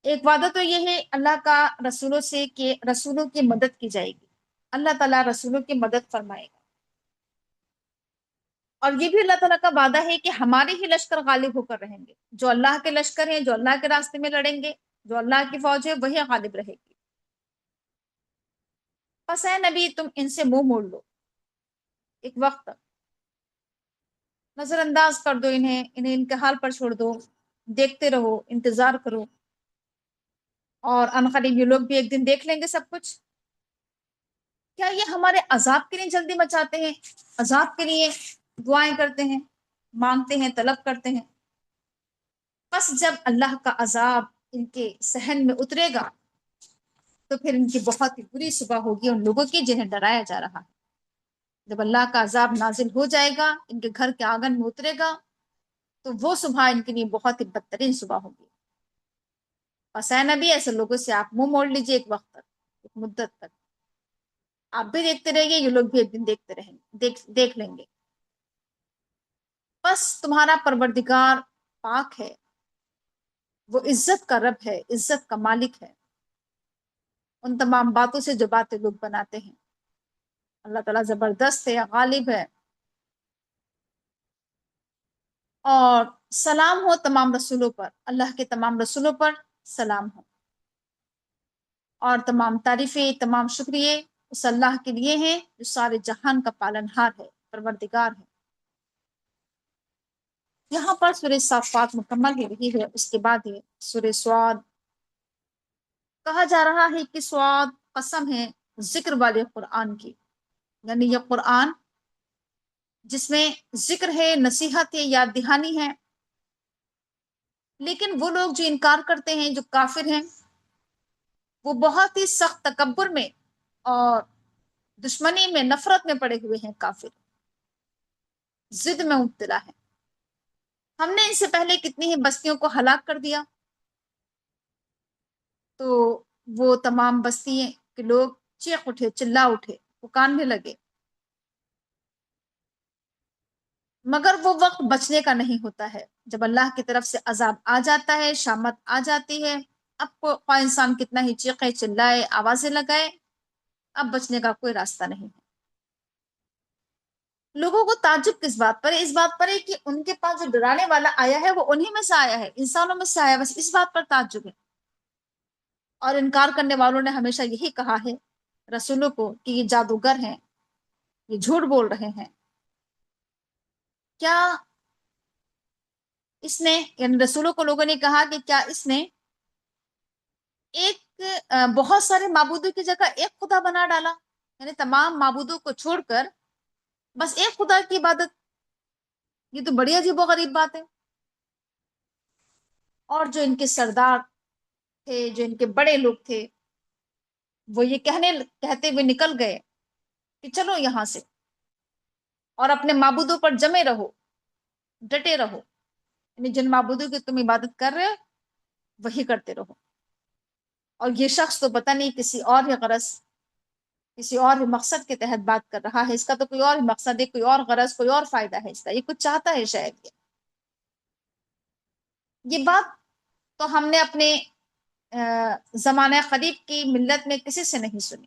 ایک وعدہ تو یہ ہے اللہ کا رسولوں سے کہ رسولوں کی مدد کی جائے گی، اللہ تعالیٰ رسولوں کی مدد فرمائے گا۔ اور یہ بھی اللہ تعالیٰ کا وعدہ ہے کہ ہمارے ہی لشکر غالب ہو کر رہیں گے، جو اللہ کے لشکر ہیں، جو اللہ کے راستے میں لڑیں گے، جو اللہ کی فوج ہے وہی غالب رہے گی۔ بس اے نبی تم ان سے منہ موڑ لو، ایک وقت نظر انداز کر دو، انہیں ان کے حال پر چھوڑ دو، دیکھتے رہو، انتظار کرو، اور عنقریب یہ لوگ بھی ایک دن دیکھ لیں گے سب کچھ۔ کیا یہ ہمارے عذاب کے لیے جلدی مچاتے ہیں، عذاب کے لیے دعائیں کرتے ہیں، مانگتے ہیں، طلب کرتے ہیں؟ بس جب اللہ کا عذاب ان کے صحن میں اترے گا تو پھر ان کی بہت ہی بری صبح ہوگی ان لوگوں کی جنہیں ڈرایا جا رہا ہے۔ جب اللہ کا عذاب نازل ہو جائے گا، ان کے گھر کے آنگن میں اترے گا، تو وہ صبح ان کے لیے بہت ہی بدترین صبح ہوگی۔ بس اے نبی ایسے لوگوں سے آپ منہ موڑ لیجیے ایک وقت تک، ایک مدت تک۔ آپ بھی دیکھتے رہیے، یہ لوگ بھی ایک دن دیکھتے رہیں گے، دیکھ لیں گے۔ بس تمہارا پروردگار پاک ہے، وہ عزت کا رب ہے، عزت کا مالک ہے۔ ان تمام باتوں سے جو باتیں لوگ بناتے ہیں، اللہ تعالیٰ زبردست ہے، غالب ہے۔ اور سلام ہو تمام رسولوں پر، اللہ کے تمام رسولوں پر سلام ہو، اور تمام تعریفیں، تمام شکریہ اس اللہ کے لیے ہیں جو سارے جہان کا پالنہار ہے، پروردگار ہے۔ یہاں پر سورہ صافات مکمل ہو رہی ہے، اس کے بعد ہے سورہ سعاد۔ کہا جا رہا ہے کہ سعاد قسم ہے ذکر والے قرآن کی، یعنی یہ قرآن جس میں ذکر ہے، نصیحت ہے، یاد دہانی ہے۔ لیکن وہ لوگ جو انکار کرتے ہیں، جو کافر ہیں، وہ بہت ہی سخت تکبر میں اور دشمنی میں، نفرت میں پڑے ہوئے ہیں، کافر ضد میں مبتلا ہے۔ ہم نے ان سے پہلے کتنی ہی بستیوں کو ہلاک کر دیا، تو وہ تمام بستی کے لوگ چیخ اٹھے، چلا اٹھے، پکارنے لگے، مگر وہ وقت بچنے کا نہیں ہوتا ہے جب اللہ کی طرف سے عذاب آ جاتا ہے، شامت آ جاتی ہے۔ اب خواہ انسان کتنا ہی چیخے، چلائے، آوازیں لگائے، اب بچنے کا کوئی راستہ نہیں ہے۔ لوگوں کو تعجب کس بات پر ہے؟ اس بات پر ہے کہ ان کے پاس جو ڈرانے والا آیا ہے وہ انہی میں سے آیا ہے، انسانوں میں سے آیا، بس اس بات پر تعجب ہے۔ اور انکار کرنے والوں نے ہمیشہ یہی کہا ہے رسولوں کو کہ یہ جادوگر ہیں، یہ جھوٹ بول رہے ہیں۔ کیا اس نے، یعنی رسولوں کو لوگوں نے کہا کہ کیا اس نے ایک بہت سارے معبودوں کی جگہ ایک خدا بنا ڈالا، یعنی تمام معبودوں کو چھوڑ کر بس ایک خدا کی عبادت؟ یہ تو بڑی عجیب و غریب بات ہے۔ اور جو ان کے سردار تھے، جو ان کے بڑے لوگ تھے، وہ یہ کہتے ہوئے نکل گئے کہ چلو یہاں سے، اور اپنے معبودوں پر جمے رہو، ڈٹے رہو، یعنی جن معبودوں کی تم عبادت کر رہے ہو وہی کرتے رہو۔ اور یہ شخص تو پتہ نہیں کسی اور ہی غرض، کسی اور ہی مقصد کے تحت بات کر رہا ہے، اس کا تو کوئی اور ہی مقصد ہے، کوئی اور غرض، کوئی اور فائدہ ہے اس کا، یہ کچھ چاہتا ہے شاید۔ یہ بات تو ہم نے اپنے زمانہ قریب کی ملت میں کسی سے نہیں سنی،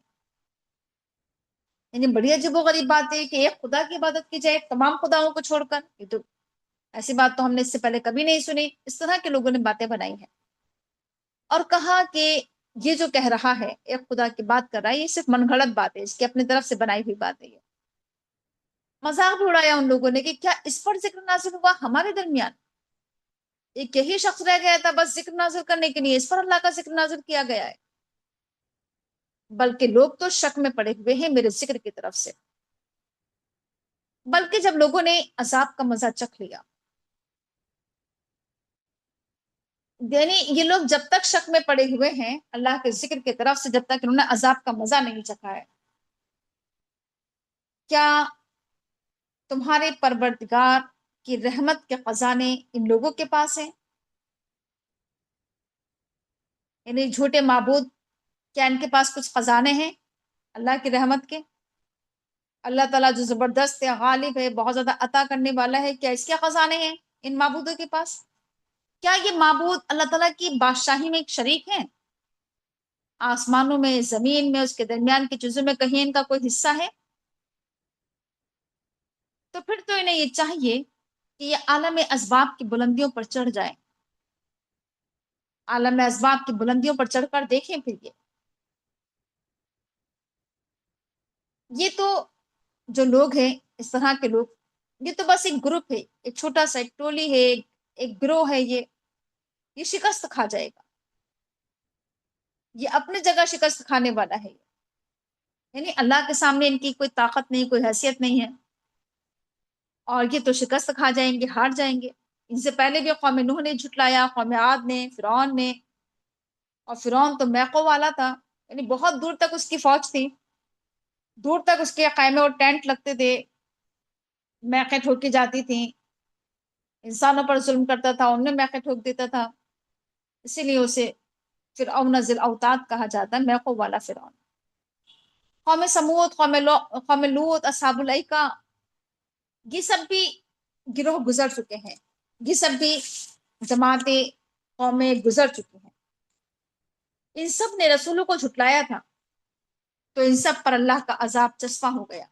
یعنی بڑی عجیب و غریب بات ہے کہ ایک خدا کی عبادت کی جائے تمام خداؤں کو چھوڑ کر، یہ تو ایسی بات تو ہم نے اس سے پہلے کبھی نہیں سنی۔ اس طرح کے لوگوں نے باتیں بنائی ہیں اور کہا کہ یہ جو کہہ رہا ہے ایک خدا کی بات کر رہا ہے، یہ صرف من گھڑت بات ہے، اس کی اپنی طرف سے بنائی ہوئی بات ہے۔ یہ مذاق بھی اڑایا ان لوگوں نے کہ کیا اس پر ذکر نازل ہوا ہمارے درمیان؟ ایک یہی شخص رہ گیا تھا بس ذکر نازل کرنے کے لیے، اس پر اللہ کا ذکر نازل کیا گیا ہے؟ بلکہ لوگ تو شک میں پڑے ہوئے ہیں میرے ذکر کی طرف سے۔ بلکہ جب لوگوں نے عذاب کا مزہ چکھ لیا، یعنی یہ لوگ جب تک شک میں پڑے ہوئے ہیں اللہ کے ذکر کی طرف سے، جب تک انہوں نے عذاب کا مزہ نہیں چکھا ہے۔ کیا تمہارے پروردگار کی رحمت کے خزانے ان لوگوں کے پاس ہیں؟ یعنی جھوٹے معبود، کیا ان کے پاس کچھ خزانے ہیں اللہ کی رحمت کے؟ اللہ تعالیٰ جو زبردست ہے، غالب ہے، بہت زیادہ عطا کرنے والا ہے، کیا اس کے خزانے ہیں ان معبودوں کے پاس؟ کیا یہ معبود اللہ تعالیٰ کی بادشاہی میں ایک شریک ہیں؟ آسمانوں میں، زمین میں، اس کے درمیان کی چیزوں میں کہیں ان کا کوئی حصہ ہے؟ تو پھر تو انہیں یہ چاہیے کہ یہ عالم اسباب کی بلندیوں پر چڑھ جائیں، عالم اسباب کی بلندیوں پر چڑھ کر دیکھیں۔ پھر یہ تو جو لوگ ہیں، اس طرح کے لوگ، یہ تو بس ایک گروپ ہے، ایک چھوٹا سا ایک ٹولی ہے، ایک گروہ ہے، یہ شکست کھا جائے گا، یہ اپنی جگہ شکست کھانے والا ہے، یعنی اللہ کے سامنے ان کی کوئی طاقت نہیں، کوئی حیثیت نہیں ہے، اور یہ تو شکست کھا جائیں گے، ہار جائیں گے۔ ان سے پہلے بھی قوم نوح نے جھٹلایا، قوم عاد نے، فرعون نے، اور فرعون تو میقو والا تھا، یعنی بہت دور تک اس کی فوج تھی، دور تک اس کے خیمے اور ٹینٹ لگتے تھے، میخیں ٹھوکی جاتی تھیں، انسانوں پر ظلم کرتا تھا، ان میں میخیں ٹھوک دیتا تھا، اسی لیے اسے فرعون ذی الاوتاد کہا جاتا ہے، میخوں والا فرعون۔ قوم سمود، قوم لوط، اصحاب الایکہ، یہ سب بھی گروہ گزر چکے ہیں، یہ سب بھی جماعتیں، قومیں گزر چکی ہیں، ان سب نے رسولوں کو جھٹلایا تھا، تو ان سب پر اللہ کا عذاب چسپاں ہو گیا،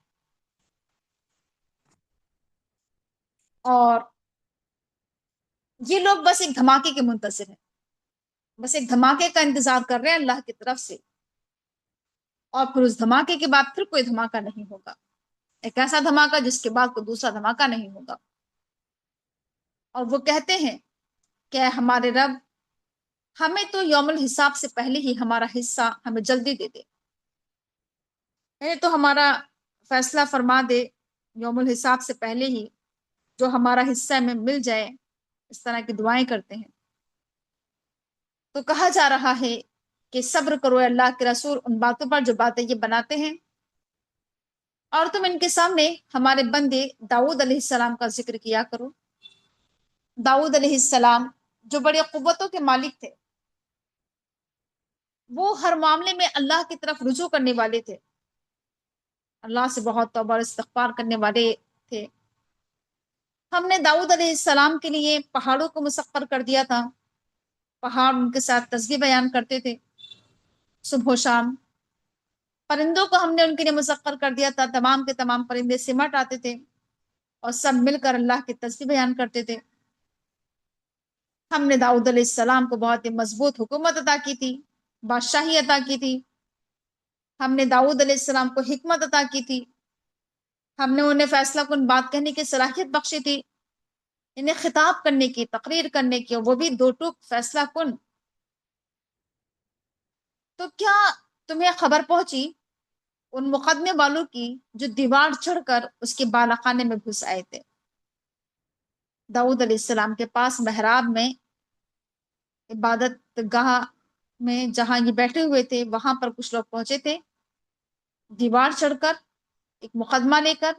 اور یہ لوگ بس ایک دھماکے کے منتظر ہیں، بس ایک دھماکے کا انتظار کر رہے ہیں اللہ کی طرف سے، اور پھر اس دھماکے کے بعد پھر کوئی دھماکہ نہیں ہوگا، ایک ایسا دھماکہ جس کے بعد کوئی دوسرا دھماکہ نہیں ہوگا۔ اور وہ کہتے ہیں کہ ہمارے رب، ہمیں تو یوم الحساب سے پہلے ہی ہمارا حصہ ہمیں جلدی دے دے، یعنی تو ہمارا فیصلہ فرما دے یوم الحساب سے پہلے ہی، جو ہمارا حصہ میں مل جائے، اس طرح کی دعائیں کرتے ہیں۔ تو کہا جا رہا ہے کہ صبر کرو اے اللہ کے رسول ان باتوں پر جو باتیں یہ بناتے ہیں، اور تم ان کے سامنے ہمارے بندے داؤد علیہ السلام کا ذکر کیا کرو۔ داؤد علیہ السلام جو بڑے قوتوں کے مالک تھے، وہ ہر معاملے میں اللہ کی طرف رجوع کرنے والے تھے، اللہ سے بہت توبہ اور استغفار کرنے والے تھے۔ ہم نے داؤد علیہ السلام کے لیے پہاڑوں کو مسخر کر دیا تھا، پہاڑ ان کے ساتھ تسبیح بیان کرتے تھے صبح و شام۔ پرندوں کو ہم نے ان کے لیے مسخر کر دیا تھا، تمام کے تمام پرندے سمٹ آتے تھے اور سب مل کر اللہ کی تسبیح بیان کرتے تھے۔ ہم نے داؤد علیہ السلام کو بہت ہی مضبوط حکومت عطا کی تھی، بادشاہی عطا کی تھی، ہم نے داؤد علیہ السلام کو حکمت عطا کی تھی، ہم نے انہیں فیصلہ کن بات کہنے کی صلاحیت بخشی تھی، انہیں خطاب کرنے کی، تقریر کرنے کی، وہ بھی دو ٹوک فیصلہ کن۔ تو کیا تمہیں خبر پہنچی ان مقدمے والوں کی جو دیوار چڑھ کر اس کے بالاخانے میں گھس آئے تھے؟ داؤد علیہ السلام کے پاس محراب میں عبادت گاہ میں جہاں یہ بیٹھے ہوئے تھے وہاں پر کچھ لوگ پہنچے تھے دیوار چڑھ کر، ایک مقدمہ لے کر۔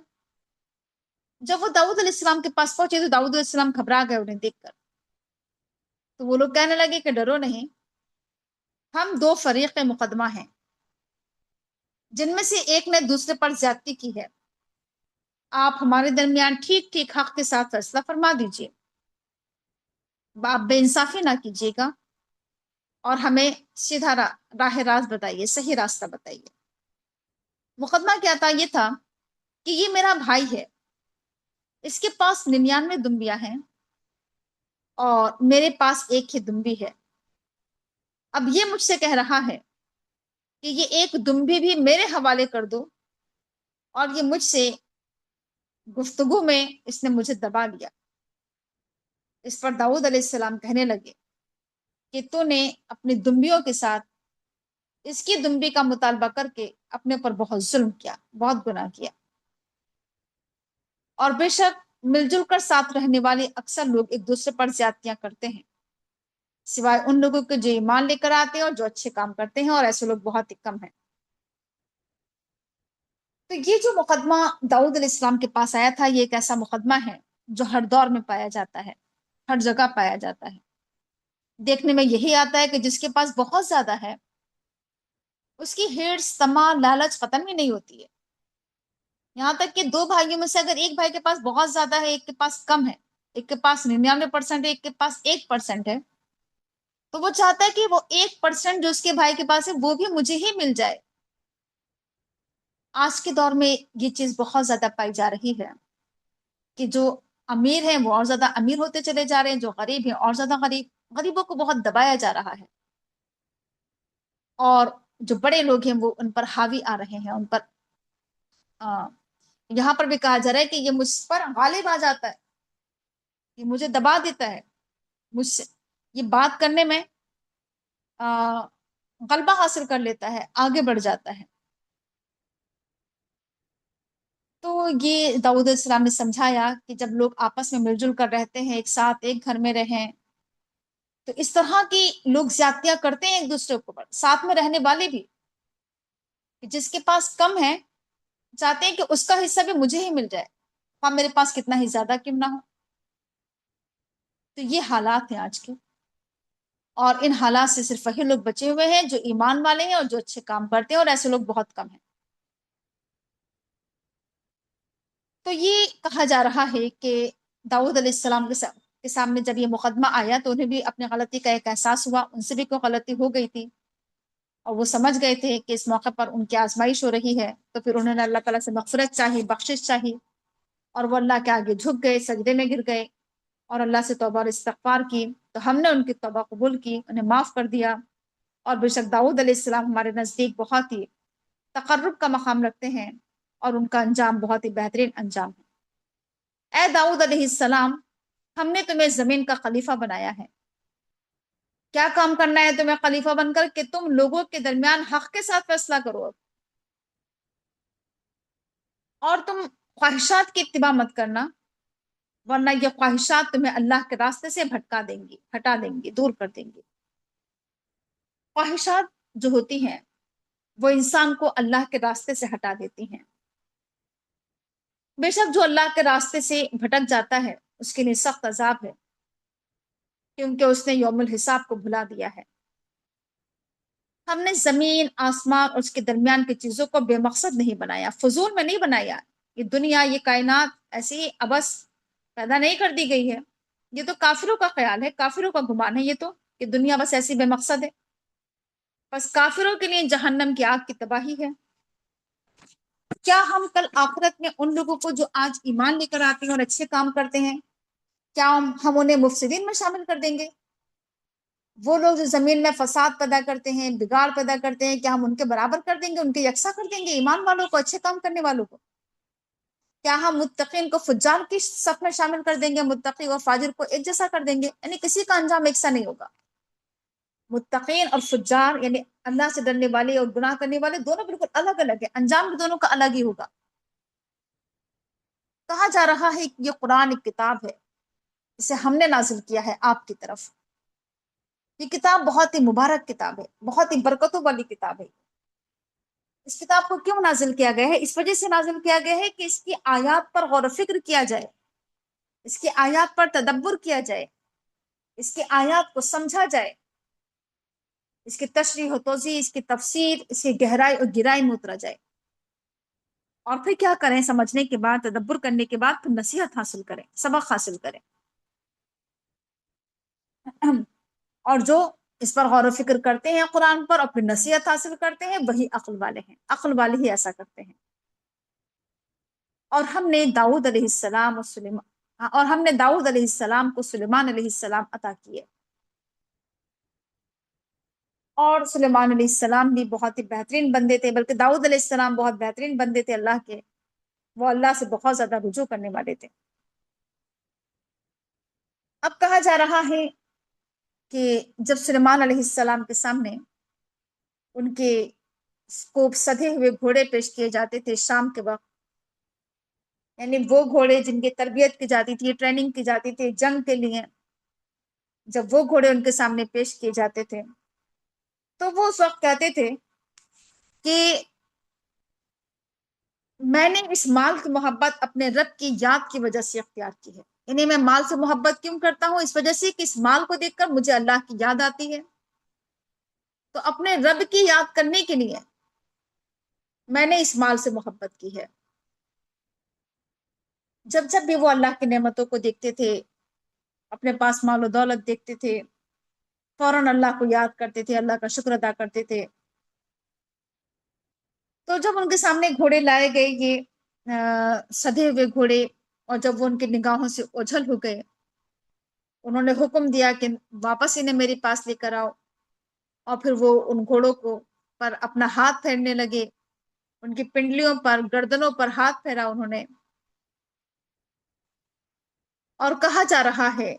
جب وہ داؤد علیہ السلام کے پاس پہنچے تو داؤد علیہ السلام گھبرا گئے انہیں دیکھ کر۔ تو وہ لوگ کہنے لگے کہ ڈرو نہیں، ہم دو فریق مقدمہ ہیں، جن میں سے ایک نے دوسرے پر زیادتی کی ہے، آپ ہمارے درمیان ٹھیک ٹھیک حق کے ساتھ فیصلہ فرما دیجیے، آپ بے انصافی نہ کیجیے گا، اور ہمیں سیدھا راہ راست بتائیے، صحیح راستہ بتائیے۔ مقدمہ کیا تھا؟ یہ تھا کہ یہ میرا بھائی ہے، اس کے پاس 99 دمبیاں ہیں اور میرے پاس ایک ہی دمبی ہے۔ اب یہ مجھ سے کہہ رہا ہے کہ یہ ایک دمبی بھی میرے حوالے کر دو، اور یہ مجھ سے گفتگو میں اس نے مجھے دبا لیا۔ اس پر داؤد علیہ السلام کہنے لگے کہ تو نے اپنی دمبیوں کے ساتھ اس کی دمبی کا مطالبہ کر کے اپنے پر بہت ظلم کیا، بہت گناہ کیا۔ اور بے شک مل جل کر ساتھ رہنے والے اکثر لوگ ایک دوسرے پر زیادتیاں کرتے ہیں، سوائے ان لوگوں کے جو ایمان لے کر آتے ہیں اور جو اچھے کام کرتے ہیں، اور ایسے لوگ بہت ہی کم ہیں۔ تو یہ جو مقدمہ داؤد علیہ السلام کے پاس آیا تھا، یہ ایک ایسا مقدمہ ہے جو ہر دور میں پایا جاتا ہے، ہر جگہ پایا جاتا ہے۔ دیکھنے میں یہی آتا ہے کہ جس کے پاس بہت زیادہ ہے اس کی ہرس، طمع، لالچ ختم ہی نہیں ہوتی ہے۔ یہاں تک کہ دو بھائیوں میں سے اگر ایک بھائی کے پاس بہت زیادہ ہے، ایک کے پاس کم ہے، ایک کے پاس 99% ہے، ایک کے پاس 1% ہے، تو وہ چاہتا ہے کہ وہ 1% جو اس کے بھائی کے پاس ہے وہ بھی مجھے ہی مل جائے۔ آج کے دور میں یہ چیز بہت زیادہ پائی جا رہی ہے کہ جو امیر ہیں وہ اور زیادہ امیر ہوتے چلے جا رہے ہیں، جو غریب ہیں اور زیادہ غریب، غریبوں کو بہت دبایا جا رہا ہے، اور جو بڑے لوگ ہیں وہ ان پر حاوی آ رہے ہیں، ان پر یہاں پر بھی کہا جا رہا ہے کہ یہ مجھ پر غالب آ جاتا ہے، یہ مجھے دبا دیتا ہے، مجھ سے یہ بات کرنے میں غلبہ حاصل کر لیتا ہے، آگے بڑھ جاتا ہے۔ تو یہ داؤد علیہ السلام نے سمجھایا کہ جب لوگ آپس میں مل جل کر رہتے ہیں، ایک ساتھ ایک گھر میں رہیں، تو اس طرح کی لوگ زیادتیاں کرتے ہیں ایک دوسرے کے اوپر، ساتھ میں رہنے والے بھی، کہ جس کے پاس کم ہے چاہتے ہیں کہ اس کا حصہ بھی مجھے ہی مل جائے، ہاں میرے پاس کتنا ہی زیادہ کیوں نہ ہو۔ تو یہ حالات ہیں آج کے، اور ان حالات سے صرف وہی لوگ بچے ہوئے ہیں جو ایمان والے ہیں اور جو اچھے کام کرتے ہیں، اور ایسے لوگ بہت کم ہیں۔ تو یہ کہا جا رہا ہے کہ داؤد علیہ السلام کے سامنے جب یہ مقدمہ آیا تو انہیں بھی اپنی غلطی کا ایک احساس ہوا، ان سے بھی کوئی غلطی ہو گئی تھی، اور وہ سمجھ گئے تھے کہ اس موقع پر ان کی آزمائش ہو رہی ہے، تو پھر انہوں نے اللہ تعالیٰ سے مغفرت چاہی، بخشش چاہی، اور وہ اللہ کے آگے جھک گئے، سجدے میں گر گئے، اور اللہ سے توبہ اور استغفار کی، تو ہم نے ان کی توبہ قبول کی، انہیں معاف کر دیا۔ اور بے شک داؤد علیہ السلام ہمارے نزدیک بہت ہی تقرب کا مقام رکھتے ہیں، اور ان کا انجام بہت ہی بہترین انجام ہے۔ اے داؤد علیہ السلام، ہم نے تمہیں زمین کا خلیفہ بنایا ہے۔ کیا کام کرنا ہے تمہیں خلیفہ بن کر؟ کہ تم لوگوں کے درمیان حق کے ساتھ فیصلہ کرو، اور تم خواہشات کی اتباع مت کرنا، ورنہ یہ خواہشات تمہیں اللہ کے راستے سے بھٹکا دیں گی، ہٹا دیں گی، دور کر دیں گی۔ خواہشات جو ہوتی ہیں وہ انسان کو اللہ کے راستے سے ہٹا دیتی ہیں۔ بے شک جو اللہ کے راستے سے بھٹک جاتا ہے اس کے لیے سخت عذاب ہے، کیونکہ اس نے یوم الحساب کو بھلا دیا ہے۔ ہم نے زمین، آسمان اور اس کے درمیان کی چیزوں کو بے مقصد نہیں بنایا، فضول میں نہیں بنایا۔ یہ دنیا، یہ کائنات ایسی ہی ابس پیدا نہیں کر دی گئی ہے، یہ تو کافروں کا خیال ہے، کافروں کا گمان ہے یہ تو، کہ دنیا بس ایسی بے مقصد ہے۔ بس کافروں کے لیے جہنم کی آگ کی تباہی ہے۔ کیا ہم کل آخرت میں ان لوگوں کو جو آج ایمان لے کر آتے ہیں اور اچھے کام کرتے ہیں، کیا ہم انہیں مفسدین میں شامل کر دیں گے؟ وہ لوگ جو زمین میں فساد پیدا کرتے ہیں، بگاڑ پیدا کرتے ہیں، کیا ہم ان کے برابر کر دیں گے، ان کے یکساں کر دیں گے ایمان والوں کو، اچھے کام کرنے والوں کو؟ کیا ہم متقین کو فجار کی صف میں شامل کر دیں گے، متقی اور فاجر کو ایک جیسا کر دیں گے؟ یعنی کسی کا انجام ایک سا نہیں ہوگا۔ متقین اور فجار یعنی اللہ سے ڈرنے والے اور گناہ کرنے والے دونوں بالکل الگ الگ ہیں، انجام بھی دونوں کا الگ ہی ہوگا۔ کہا جا رہا ہے کہ یہ قرآن ایک کتاب ہے، اسے ہم نے نازل کیا ہے آپ کی طرف، یہ کتاب بہت ہی مبارک کتاب ہے، بہت ہی برکتوں والی کتاب ہے۔ اس کتاب کو کیوں نازل کیا گیا ہے؟ اس وجہ سے نازل کیا گیا ہے کہ اس کی آیات پر غور و فکر کیا جائے، اس کی آیات پر تدبر کیا جائے، اس کی آیات کو سمجھا جائے، اس کی تشریح و توضیح، اس کی تفسیر، اس کی گہرائی اور گہرائی میں اترا جائے، اور پھر کیا کریں؟ سمجھنے کے بعد، تدبر کرنے کے بعد پھر نصیحت حاصل کریں، سبق حاصل کریں۔ اور جو اس پر غور و فکر کرتے ہیں قرآن پر اور پھر نصیحت حاصل کرتے ہیں، وہی عقل والے ہیں، عقل والے ہی ایسا کرتے ہیں۔ اور ہم نے داؤد علیہ السلام اور سلیمان، اور ہم نے داؤد علیہ السلام کو سلیمان علیہ السلام عطا کیے، اور سلیمان علیہ السلام بھی بہت ہی بہترین بندے تھے، بلکہ داؤد علیہ السلام بہت بہترین بندے تھے اللہ کے، وہ اللہ سے بہت زیادہ رجوع کرنے والے تھے۔ اب کہا جا رہا ہے کہ جب سلیمان علیہ السلام کے سامنے ان کے کو سدے ہوئے گھوڑے پیش کیے جاتے تھے شام کے وقت، یعنی وہ گھوڑے جن کی تربیت کی جاتی تھی، ٹریننگ کی جاتی تھی جنگ کے لیے، جب وہ گھوڑے ان کے سامنے پیش کیے جاتے تھے تو وہ اس وقت کہتے تھے کہ میں نے اس مال کی محبت اپنے رب کی یاد کی وجہ سے اختیار کی ہے، یعنی میں مال سے محبت کیوں کرتا ہوں؟ اس وجہ سے کہ اس مال کو دیکھ کر مجھے اللہ کی یاد آتی ہے، تو اپنے رب کی یاد کرنے کے لیے میں نے اس مال سے محبت کی ہے۔ جب جب بھی وہ اللہ کی نعمتوں کو دیکھتے تھے، اپنے پاس مال و دولت دیکھتے تھے، فوراً اللہ کو یاد کرتے تھے، اللہ کا شکر ادا کرتے تھے۔ تو جب ان کے سامنے گھوڑے لائے گئے، یہ سدے ہوئے گھوڑے، اور جب وہ ان کی نگاہوں سے اوجھل ہو گئے، انہوں نے حکم دیا کہ واپس انہیں میرے پاس لے کر آؤ، اور پھر وہ ان گھوڑوں کو پر اپنا ہاتھ پھیرنے لگے، ان کی پنڈلیوں پر، گردنوں پر ہاتھ پھیرا انہوں نے، اور کہا جا رہا ہے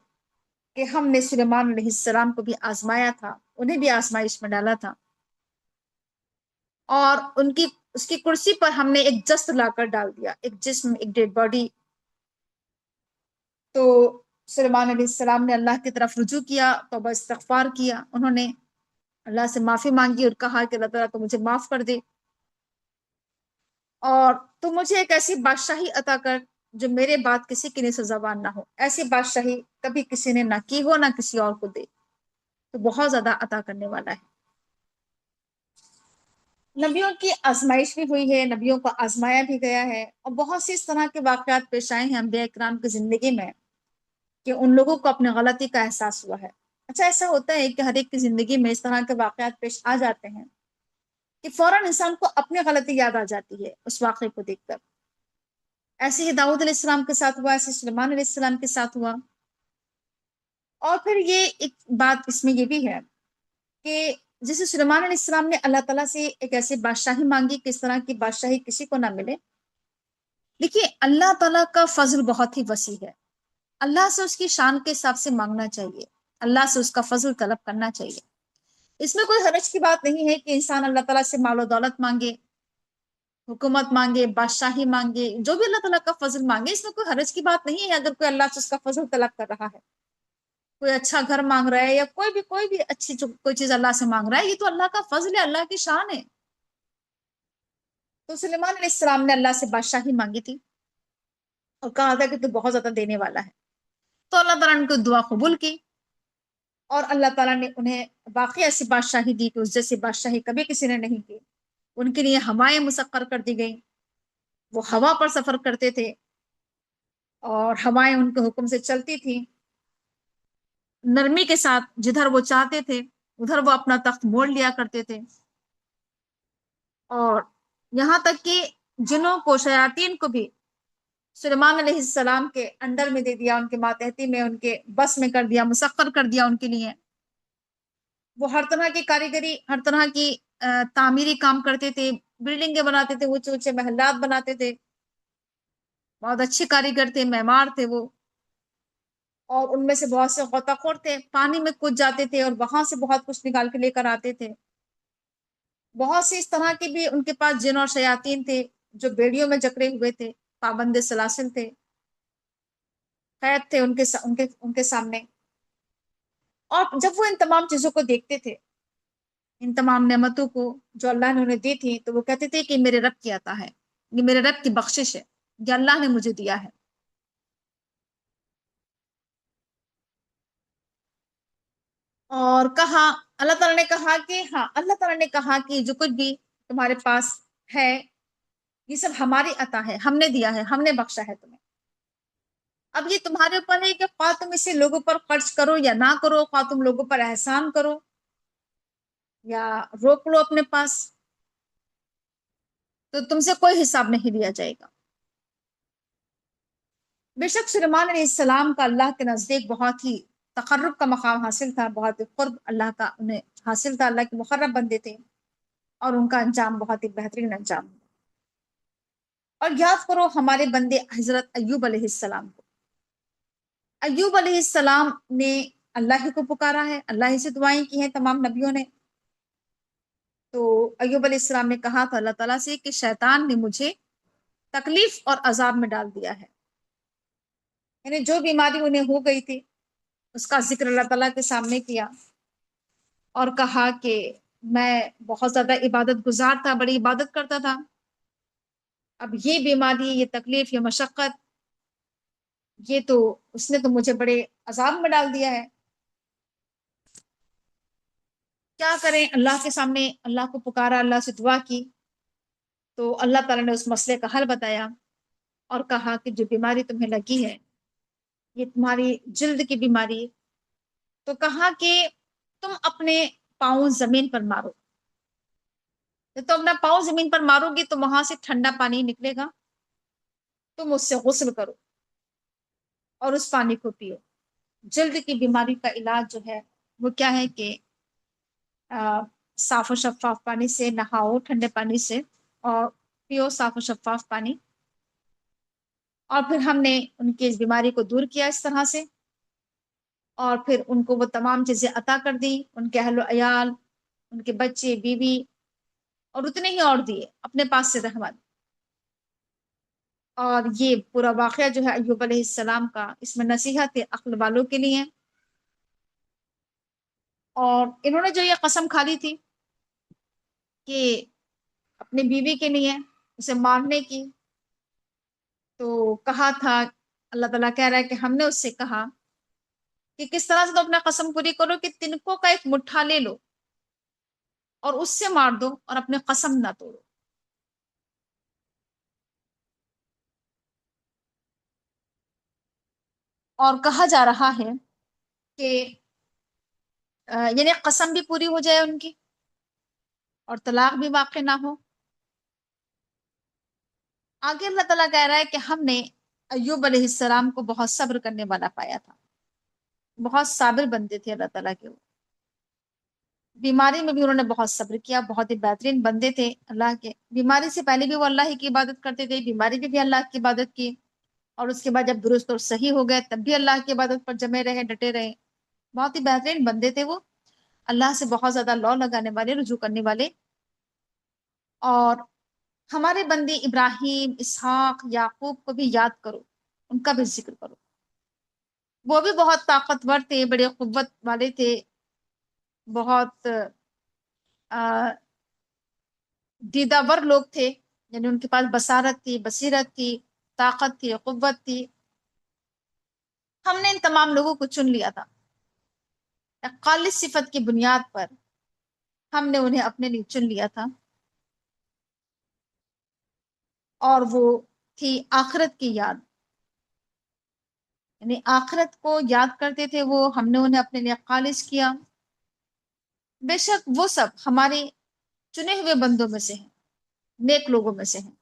کہ ہم نے سلیمان علیہ السلام کو بھی آزمایا تھا، انہیں بھی آزمائش میں ڈالا تھا، اور اس کی کرسی پر ہم نے ایک جسد لا کر ڈال دیا، ایک جسم، ایک ڈیڈ باڈی۔ تو سلیمان علیہ السلام نے اللہ کی طرف رجوع کیا، توبہ استغفار کیا، انہوں نے اللہ سے معافی مانگی اور کہا کہ اللہ تعالیٰ تو مجھے معاف کر دے، اور تو مجھے ایک ایسی بادشاہی عطا کر جو میرے بعد کسی کے لیے سزاوار نہ ہو، ایسی بادشاہی کبھی کسی نے نہ کی ہو، نہ کسی اور کو دے، تو بہت زیادہ عطا کرنے والا ہے۔ نبیوں کی آزمائش بھی ہوئی ہے، نبیوں کو آزمایا بھی گیا ہے، اور بہت سی اس طرح کے واقعات پیش آئے ہیں انبیاء کرام کی زندگی میں کہ ان لوگوں کو اپنے غلطی کا احساس ہوا ہے۔ اچھا، ایسا ہوتا ہے کہ ہر ایک کی زندگی میں اس طرح کے واقعات پیش آ جاتے ہیں کہ فوراً انسان کو اپنی غلطی یاد آ جاتی ہے اس واقعے کو دیکھ کر۔ ایسے ہی داؤد علیہ السلام کے ساتھ ہوا، ایسے سلیمان علیہ السلام کے ساتھ ہوا۔ اور پھر یہ ایک بات اس میں یہ بھی ہے کہ جیسے سلیمان علیہ السلام نے اللہ تعالیٰ سے ایک ایسی بادشاہی مانگی کہ اس طرح کی بادشاہی کسی کو نہ ملے۔ دیکھیے، اللہ تعالیٰ کا فضل بہت ہی وسیع ہے، اللہ سے اس کی شان کے حساب سے مانگنا چاہیے، اللہ سے اس کا فضل طلب کرنا چاہیے۔ اس میں کوئی حرج کی بات نہیں ہے کہ انسان اللہ تعالیٰ سے مال و دولت مانگے، حکومت مانگے، بادشاہی مانگے، جو بھی اللہ تعالیٰ کا فضل مانگے، اس میں کوئی حرج کی بات نہیں ہے اگر کوئی اللہ سے اس کا فضل طلب کر رہا ہے، کوئی اچھا گھر مانگ رہا ہے، یا کوئی بھی اچھی کوئی چیز اللہ سے مانگ رہا ہے، یہ تو اللہ کا فضل ہے، اللہ کی شان ہے۔ تو سلیمان علیہ السلام نے اللہ سے بادشاہی مانگی تھی اور کہا تھا کہ تو بہت زیادہ دینے والا ہے، تو اللہ تعالیٰ نے ان کو دعا قبول کی، اور اللہ تعالیٰ نے انہیں باقی ایسی بادشاہی دی کہ اس جیسی بادشاہی کبھی کسی نے نہیں کی۔ ان کے لیے ہوائیں مسخر کر دی گئی، وہ ہوا پر سفر کرتے تھے، اور ہوائیں ان کے حکم سے چلتی تھیں نرمی کے ساتھ، جدھر وہ چاہتے تھے ادھر وہ اپنا تخت موڑ لیا کرتے تھے، اور یہاں تک کہ جنوں کو، شیاطین کو بھی سلیمان علیہ السلام کے انڈر میں دے دیا، ان کے ماتحتی میں، ان کے بس میں کر دیا، مسخر کر دیا ان کے لیے۔ وہ ہر طرح کی کاریگری، ہر طرح کی تعمیری کام کرتے تھے، بلڈنگیں بناتے تھے، اونچے اونچے محلات بناتے تھے، بہت اچھے کاریگر تھے، معمار تھے وہ، اور ان میں سے بہت سے غوطہ خور تھے، پانی میں کود جاتے تھے اور وہاں سے بہت کچھ نکال کے لے کر آتے تھے۔ بہت سی اس طرح کے بھی ان کے پاس جن اور شیاطین تھے جو بیڑیوں میں جکڑے ہوئے تھے، پابند سلاسل تھے، قید تھے ان کے سامنے، اور جب وہ ان تمام چیزوں کو دیکھتے تھے، ان تمام نعمتوں کو جو اللہ نے انہیں دی تھی، تو وہ کہتے تھے کہ میرے رب کی عطا ہے، یہ میرے رب کی بخشش ہے، یہ اللہ نے مجھے دیا ہے۔ اور کہا، اللہ تعالیٰ نے کہا کہ ہاں، اللہ تعالیٰ نے کہا کہ جو کچھ بھی تمہارے پاس ہے یہ سب ہماری عطا ہے، ہم نے دیا ہے، ہم نے بخشا ہے تمہیں۔ اب یہ تمہارے اوپر ہے کہ خواہ تم اسے لوگوں پر خرچ کرو یا نہ کرو، خواہ تم لوگوں پر احسان کرو یا روک لو اپنے پاس، تو تم سے کوئی حساب نہیں لیا جائے گا۔ بے شک سلیمان علیہ السلام کا اللہ کے نزدیک بہت ہی تقرب کا مقام حاصل تھا، بہت ہی قرب اللہ کا انہیں حاصل تھا، اللہ کے مقرب بندے تھے، اور ان کا انجام بہت ہی بہترین انجام۔ اور یاد کرو ہمارے بندے حضرت ایوب علیہ السلام کو، ایوب علیہ السلام نے اللہ ہی کو پکارا ہے، اللہ ہی سے دعائیں کی ہیں تمام نبیوں نے۔ تو ایوب علیہ السلام نے کہا تھا اللہ تعالیٰ سے کہ شیطان نے مجھے تکلیف اور عذاب میں ڈال دیا ہے، یعنی جو بیماری انہیں ہو گئی تھی اس کا ذکر اللہ تعالیٰ کے سامنے کیا، اور کہا کہ میں بہت زیادہ عبادت گزار تھا، بڑی عبادت کرتا تھا، اب یہ بیماری، یہ تکلیف، یہ مشقت، یہ تو اس نے تو مجھے بڑے عذاب میں ڈال دیا ہے، کیا کریں؟ اللہ کے سامنے اللہ کو پکارا، اللہ سے دعا کی، تو اللہ تعالیٰ نے اس مسئلے کا حل بتایا اور کہا کہ جو بیماری تمہیں لگی ہے یہ تمہاری جلد کی بیماری ہے، تو کہا کہ تم اپنے پاؤں زمین پر مارو، جب تم اپنا پاؤں زمین پر مارو گی تو وہاں سے ٹھنڈا پانی نکلے گا، تم اس سے غسل کرو اور اس پانی کو پیو۔ جلد کی بیماری کا علاج جو ہے وہ کیا ہے کہ صاف و شفاف پانی سے نہاؤ، ٹھنڈے پانی سے، اور پیو صاف و شفاف پانی۔ اور پھر ہم نے ان کی اس بیماری کو دور کیا اس طرح سے، اور پھر ان کو وہ تمام چیزیں عطا کر دی، ان کے اہل و عیال، ان کے بچے، بیوی، اور اتنے ہی اور دیے اپنے پاس سے رحمت۔ اور یہ پورا واقعہ جو ہے ایوب علیہ السلام کا، اس میں نصیحت ہے عقل والوں کے لیے۔ اور انہوں نے جو یہ قسم کھا لی تھی کہ اپنی بیوی کے لیے اسے مارنے کی، تو کہا تھا، اللہ تعالیٰ کہہ رہا ہے کہ ہم نے اس سے کہا کہ کس طرح سے تو اپنا قسم پوری کرو کہ تنکوں کا ایک مٹھا لے لو اور اس سے مار دو اور اپنے قسم نہ توڑو۔ اور کہا جا رہا ہے کہ یعنی قسم بھی پوری ہو جائے ان کی اور طلاق بھی واقع نہ ہو۔ آگے اللہ تعالیٰ کہہ رہا ہے کہ ہم نے ایوب علیہ السلام کو بہت صبر کرنے والا پایا تھا، بہت صابر بندے تھے اللہ تعالیٰ کے وہ، بیماری میں بھی انہوں نے بہت صبر کیا، بہت ہی بہترین بندے تھے اللہ کے۔ بیماری سے پہلے بھی وہ اللہ ہی کی عبادت کرتے تھے، بیماری میں بھی اللہ کی عبادت کی، اور اس کے بعد جب درست اور صحیح ہو گئے تب بھی اللہ کی عبادت پر جمے رہے، ڈٹے رہے۔ بہت ہی بہترین بندے تھے وہ، اللہ سے بہت زیادہ لو لگانے والے، رجوع کرنے والے۔ اور ہمارے بندے ابراہیم، اسحاق، یعقوب کو بھی یاد کرو، ان کا بھی ذکر کرو، وہ بھی بہت طاقتور تھے، بڑے قوت والے تھے، بہت دیدہ ور لوگ تھے، یعنی ان کے پاس بصارت تھی، بصیرت تھی، طاقت تھی، قوت تھی۔ ہم نے ان تمام لوگوں کو چن لیا تھا، ایک خالص صفت کی بنیاد پر ہم نے انہیں اپنے لیے چن لیا تھا، اور وہ تھی آخرت کی یاد، یعنی آخرت کو یاد کرتے تھے وہ، ہم نے انہیں اپنے لیے خالص کیا۔ بے شک وہ سب ہمارے چنے ہوئے بندوں میں سے ہیں، نیک لوگوں میں سے ہیں۔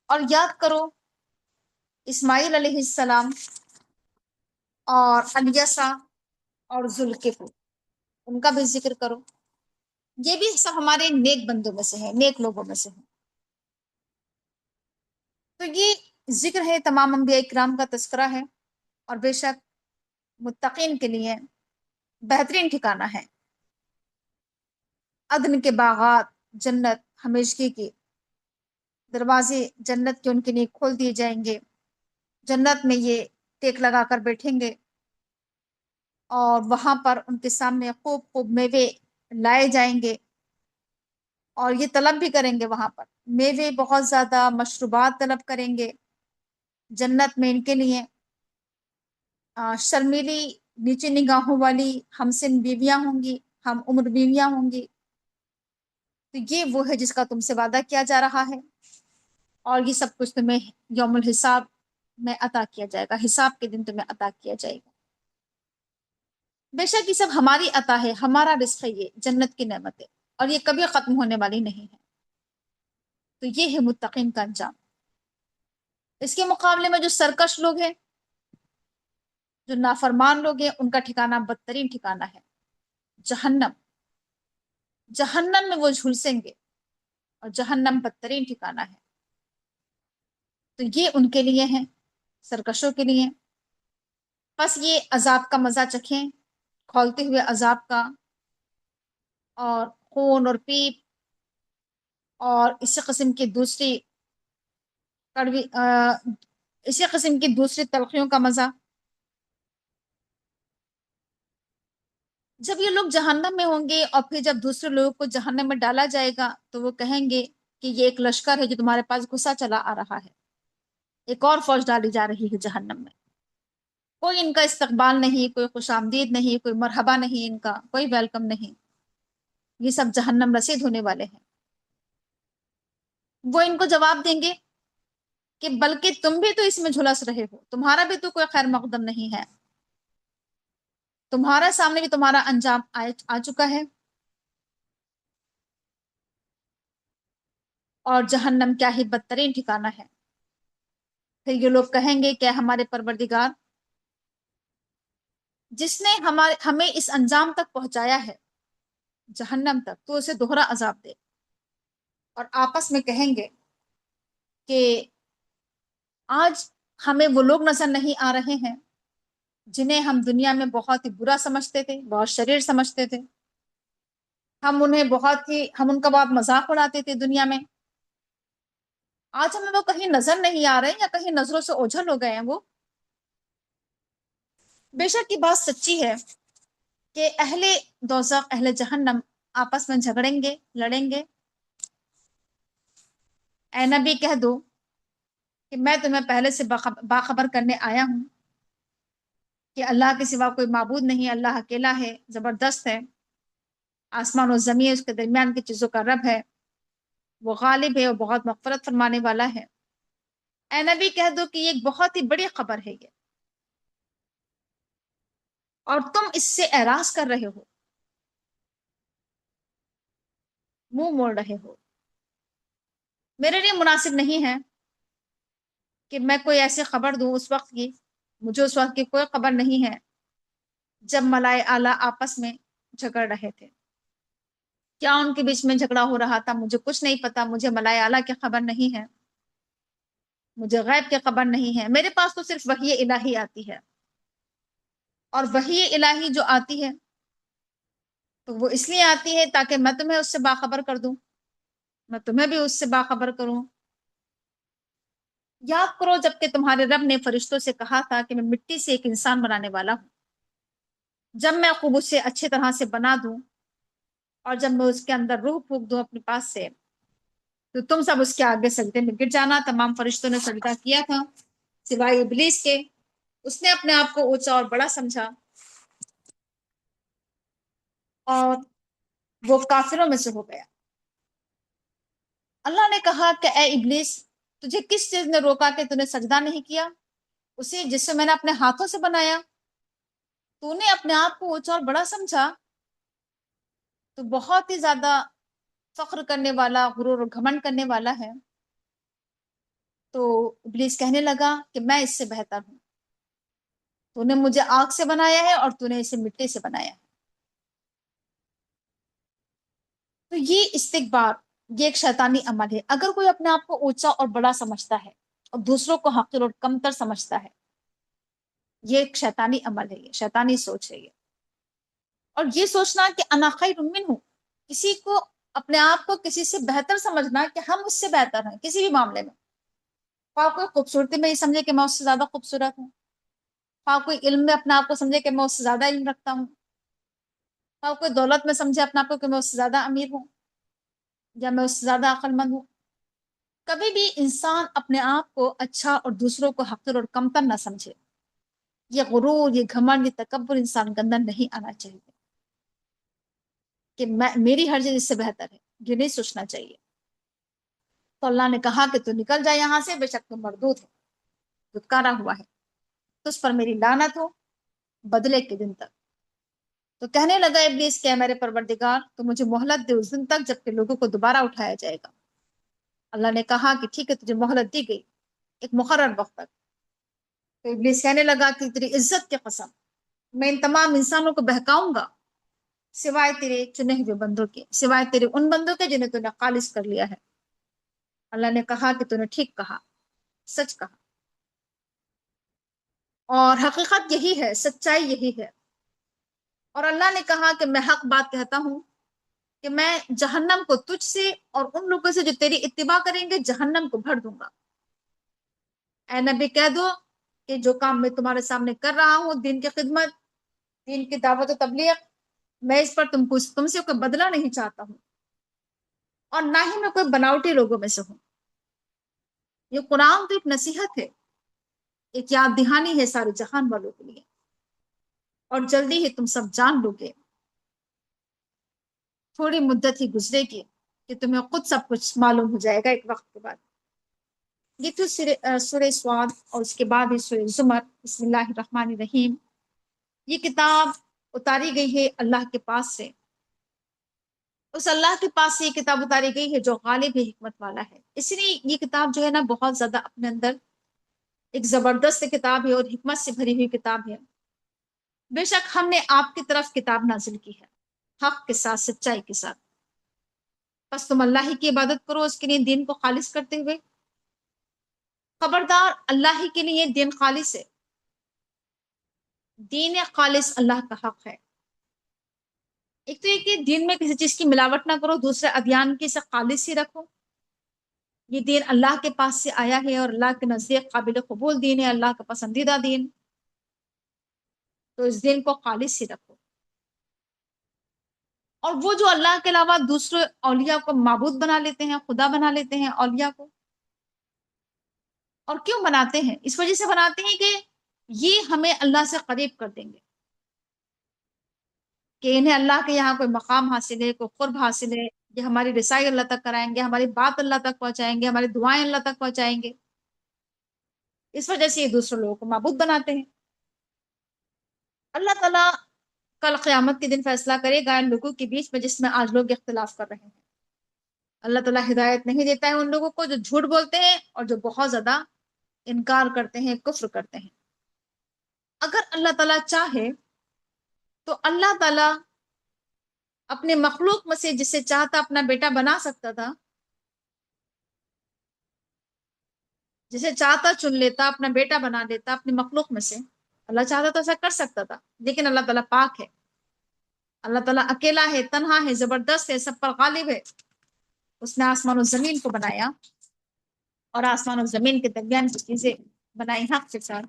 اور یاد کرو اسماعیل علیہ السلام اور الیسا اور ذوالکفل، ان کا بھی ذکر کرو، یہ بھی سب ہمارے نیک بندوں میں سے ہیں، نیک لوگوں میں سے ہیں۔ تو یہ ذکر ہے، تمام انبیاء کرام کا تذکرہ ہے، اور بے شک متقین کے لیے بہترین ٹھکانہ ہے، عدن کے باغات، جنت ہمیشگی کی، دروازے جنت کے ان کے لیے کھول دیے جائیں گے، جنت میں یہ ٹیک لگا کر بیٹھیں گے، اور وہاں پر ان کے سامنے خوب خوب میوے لائے جائیں گے، اور یہ طلب بھی کریں گے وہاں پر میوے، بہت زیادہ مشروبات طلب کریں گے جنت میں ان کے لیے، شرمیلی نیچے نگاہوں والی ہمسن بیویاں ہوں گی، ہم عمر بیویاں ہوں گی۔ تو یہ وہ ہے جس کا تم سے وعدہ کیا جا رہا ہے، اور یہ سب کچھ تمہیں یوم الحساب میں عطا کیا جائے گا، حساب کے دن تمہیں عطا کیا جائے گا۔ بے شک یہ سب ہماری عطا ہے، ہمارا رزق ہے، یہ جنت کی نعمتیں، اور یہ کبھی ختم ہونے والی نہیں ہے۔ تو یہ ہے متقین کا انجام۔ اس کے مقابلے میں جو سرکش لوگ ہیں، جو نافرمان لوگ ہیں، ان کا ٹھکانہ بدترین ٹھکانہ ہے جہنم۔ جہنم میں وہ جھلسیں گے، اور جہنم بدترین ٹھکانہ ہے۔ تو یہ ان کے لیے ہیں، سرکشوں کے لیے۔ بس یہ عذاب کا مزہ چکھیں، کھولتے ہوئے عذاب کا، اور خون اور پیپ اور کڑوی اسی قسم کی دوسری تلخیوں کا مزہ۔ جب یہ لوگ جہنم میں ہوں گے، اور پھر جب دوسرے لوگوں کو جہنم میں ڈالا جائے گا، تو وہ کہیں گے کہ یہ ایک لشکر ہے جو تمہارے پاس گھسا چلا آ رہا ہے، ایک اور فوج ڈالی جا رہی ہے جہنم میں۔ کوئی ان کا استقبال نہیں، کوئی خوش آمدید نہیں، کوئی مرحبا نہیں، ان کا کوئی ویلکم نہیں۔ یہ سب جہنم رسید ہونے والے ہیں۔ وہ ان کو جواب دیں گے کہ بلکہ تم بھی تو اس میں جھلس رہے ہو، تمہارا بھی تو کوئی خیر مقدم نہیں ہے، تمہارا سامنے بھی تمہارا انجام آ چکا ہے۔ اور جہنم کیا ہی بدترین ٹھکانہ ہے۔ پھر یہ لوگ کہیں گے کہ ہمارے پروردگار، جس نے ہمیں اس انجام تک پہنچایا ہے، جہنم تک، تو اسے دوہرا عذاب دے۔ اور آپس میں کہیں گے کہ آج ہمیں وہ لوگ نظر نہیں آ رہے ہیں جنہیں ہم دنیا میں بہت ہی برا سمجھتے تھے، بہت شریر سمجھتے تھے، ہم ان کا بہت مذاق اڑاتے تھے دنیا میں۔ آج ہمیں وہ کہیں نظر نہیں آ رہے، یا کہیں نظروں سے اوجھل ہو گئے ہیں وہ۔ بے شک یہ بات سچی ہے کہ اہل دوزخ، اہل جہنم آپس میں جھگڑیں گے، لڑیں گے۔ اے نبی کہہ دو کہ میں تمہیں پہلے سے باخبر کرنے آیا ہوں کہ اللہ کے سوا کوئی معبود نہیں، اللہ اکیلا ہے، زبردست ہے، آسمان و زمین اس کے درمیان کی چیزوں کا رب ہے، وہ غالب ہے اور بہت مغفرت فرمانے والا ہے۔ اے نبی کہہ دو کہ یہ ایک بہت ہی بڑی خبر ہے یہ، اور تم اس سے اعراض کر رہے ہو، منہ موڑ رہے ہو۔ میرے لیے مناسب نہیں ہے کہ میں کوئی ایسی خبر دوں اس وقت کی، مجھے اس وقت کی کوئی خبر نہیں ہے جب ملائے اعلیٰ آپس میں جھگڑ رہے تھے۔ کیا ان کے بیچ میں جھگڑا ہو رہا تھا مجھے کچھ نہیں پتا، مجھے ملائے اعلیٰ کی خبر نہیں ہے، مجھے غیب کی خبر نہیں ہے۔ میرے پاس تو صرف وحی الہی آتی ہے، اور وحی الہی جو آتی ہے تو وہ اس لیے آتی ہے تاکہ میں تمہیں اس سے باخبر کر دوں، میں تمہیں بھی اس سے باخبر کروں۔ یاد کرو جب کہ تمہارے رب نے فرشتوں سے کہا تھا کہ میں مٹی سے ایک انسان بنانے والا ہوں، جب میں خوب اسے اچھی طرح سے بنا دوں، اور جب میں اس کے اندر روح پھونک دوں اپنے پاس سے، تو تم سب اس کے آگے سجدے میں گر جانا۔ تمام فرشتوں نے سجدہ کیا تھا سوائے ابلیس کے، اس نے اپنے آپ کو اونچا اور بڑا سمجھا، اور وہ کافروں میں سے ہو گیا۔ اللہ نے کہا کہ اے ابلیس، تجھے کس چیز نے روکا کہ تُو نے سجدہ نہیں کیا؟ اسی جس سے میں نے اپنے ہاتھوں سے بنایا۔ تو نے اپنے آپ کو اونچا اور بڑا سمجھا، تو بہت ہی زیادہ فخر کرنے والا، غرور و گھمنڈ کرنے والا ہے۔ تو ابلیس کہنے لگا کہ میں اس سے بہتر ہوں، تو نے مجھے آگ سے بنایا ہے اور تو نے اسے مٹی سے بنایا ہے۔ تو یہ استکبار، یہ ایک شیطانی عمل ہے۔ اگر کوئی اپنے آپ کو اونچا اور بڑا سمجھتا ہے اور دوسروں کو حقیر اور کمتر سمجھتا ہے، یہ ایک شیطانی عمل ہے، یہ شیطانی سوچ ہے یہ۔ اور یہ سوچنا کہ انا خیر منہ، کسی کو، اپنے آپ کو کسی سے بہتر سمجھنا کہ ہم اس سے بہتر ہیں کسی بھی معاملے میں، اور کوئی خوبصورتی میں یہ سمجھے کہ میں اس سے زیادہ خوبصورت ہوں، خواہ کوئی علم میں اپنے آپ کو سمجھے کہ میں اس سے زیادہ علم رکھتا ہوں، خواہ کوئی دولت میں سمجھے اپنے آپ کو کہ میں اس سے زیادہ امیر ہوں یا میں اس سے زیادہ عقل مند ہوں۔ کبھی بھی انسان اپنے آپ کو اچھا اور دوسروں کو حقیر اور کمتر نہ سمجھے۔ یہ غرور، یہ گھمنڈ، یہ تکبر انسان کے اندر نہیں آنا چاہیے کہ میری ہر چیز اس سے بہتر ہے، یہ نہیں سوچنا چاہیے۔ تو اللہ نے کہا کہ تو نکل جائے یہاں سے، بے شک تو مردود ہے، دھتکارا ہوا ہے، تو اس پر میری لعنت ہو بدلے کے دن تک۔ تو کہنے لگا ابلیس کہ میرے پروردگار تو مجھے مہلت دے اس دن تک جب کہ لوگوں کو دوبارہ اٹھایا جائے گا۔ اللہ نے کہا کہ ٹھیک ہے، تجھے مہلت دی گئی ایک مقرر وقت تک۔ تو ابلیس کہنے لگا کہ تیری عزت کی قسم، میں ان تمام انسانوں کو بہکاؤں گا سوائے تیرے چنے ہوئے بندوں کے، سوائے تیرے ان بندوں کے جنہیں تو نے خالص کر لیا ہے۔ اللہ نے کہا کہ تو نے ٹھیک کہا، سچ کہا، اور حقیقت یہی ہے، سچائی یہی ہے۔ اور اللہ نے کہا کہ میں حق بات کہتا ہوں کہ میں جہنم کو تجھ سے اور ان لوگوں سے جو تیری اتباع کریں گے جہنم کو بھر دوں گا۔ اے نبی کہہ دو کہ جو کام میں تمہارے سامنے کر رہا ہوں، دین کی خدمت، دین کی دعوت و تبلیغ، میں اس پر تم سے کوئی بدلہ نہیں چاہتا ہوں، اور نہ ہی میں کوئی بناوٹی لوگوں میں سے ہوں۔ یہ قرآن تو ایک نصیحت ہے، ایک یاد دہانی ہے سارے جہان والوں کے لیے، اور جلدی ہی تم سب جان لو گے، تھوڑی مدت ہی گزرے گی کہ تمہیں خود سب کچھ معلوم ہو جائے گا ایک وقت کے بعد۔ یہ تو سورہ سواد اور اس کے بعد ہی سورہ زمر۔ بسم اللہ الرحمن الرحیم۔ یہ کتاب اتاری گئی ہے اللہ کے پاس سے، اس اللہ کے پاس سے یہ کتاب اتاری گئی ہے جو غالب ہے، حکمت والا ہے۔ اس لیے یہ کتاب جو ہے نا بہت زیادہ اپنے اندر ایک زبردست کتاب ہے اور حکمت سے بھری ہوئی کتاب ہے۔ بے شک ہم نے آپ کی طرف کتاب نازل کی ہے حق کے ساتھ، سچائی کے ساتھ، بس تم اللہ ہی کی عبادت کرو اس کے لیے دین کو خالص کرتے ہوئے۔ خبردار، اللہ ہی کے لیے دین خالص ہے، دین خالص اللہ کا حق ہے۔ ایک تو یہ کہ دین میں کسی چیز کی ملاوٹ نہ کرو، دوسرے ادیان کی سے خالص ہی رکھو۔ یہ دین اللہ کے پاس سے آیا ہے اور اللہ کے نزدیک قابل قبول دین ہے، اللہ کا پسندیدہ دین، تو اس دین کو خالص ہی رکھو۔ اور وہ جو اللہ کے علاوہ دوسرے اولیاء کو معبود بنا لیتے ہیں، خدا بنا لیتے ہیں اولیاء کو، اور کیوں بناتے ہیں؟ اس وجہ سے بناتے ہیں کہ یہ ہمیں اللہ سے قریب کر دیں گے، کہ انہیں اللہ کے یہاں کوئی مقام حاصل ہے، کوئی قرب حاصل ہے، یہ ہماری رسائی اللہ تک کرائیں گے، ہماری بات اللہ تک پہنچائیں گے، ہماری دعائیں اللہ تک پہنچائیں گے۔ اس وجہ سے یہ دوسرے لوگوں کو معبود بناتے ہیں۔ اللہ تعالیٰ کل قیامت کے دن فیصلہ کرے گا ان لوگوں کے بیچ میں جس میں آج لوگ اختلاف کر رہے ہیں۔ اللہ تعالیٰ ہدایت نہیں دیتا ہے ان لوگوں کو جو جھوٹ بولتے ہیں اور جو بہت زیادہ انکار کرتے ہیں، کفر کرتے ہیں۔ اگر اللہ تعالیٰ چاہے تو اللہ تعالیٰ اپنے مخلوق میں سے جسے چاہتا اپنا بیٹا بنا سکتا تھا، جسے چاہتا چن لیتا، اپنا بیٹا بنا لیتا اپنی مخلوق میں سے۔ اللہ چاہتا تو ایسا کر سکتا تھا، لیکن اللہ تعالیٰ پاک ہے، اللہ تعالیٰ اکیلا ہے، تنہا ہے، زبردست ہے، سب پر غالب ہے۔ اس نے آسمان و زمین کو بنایا اور آسمان و زمین کے درمیان کی چیزیں بنائی حق کے ساتھ۔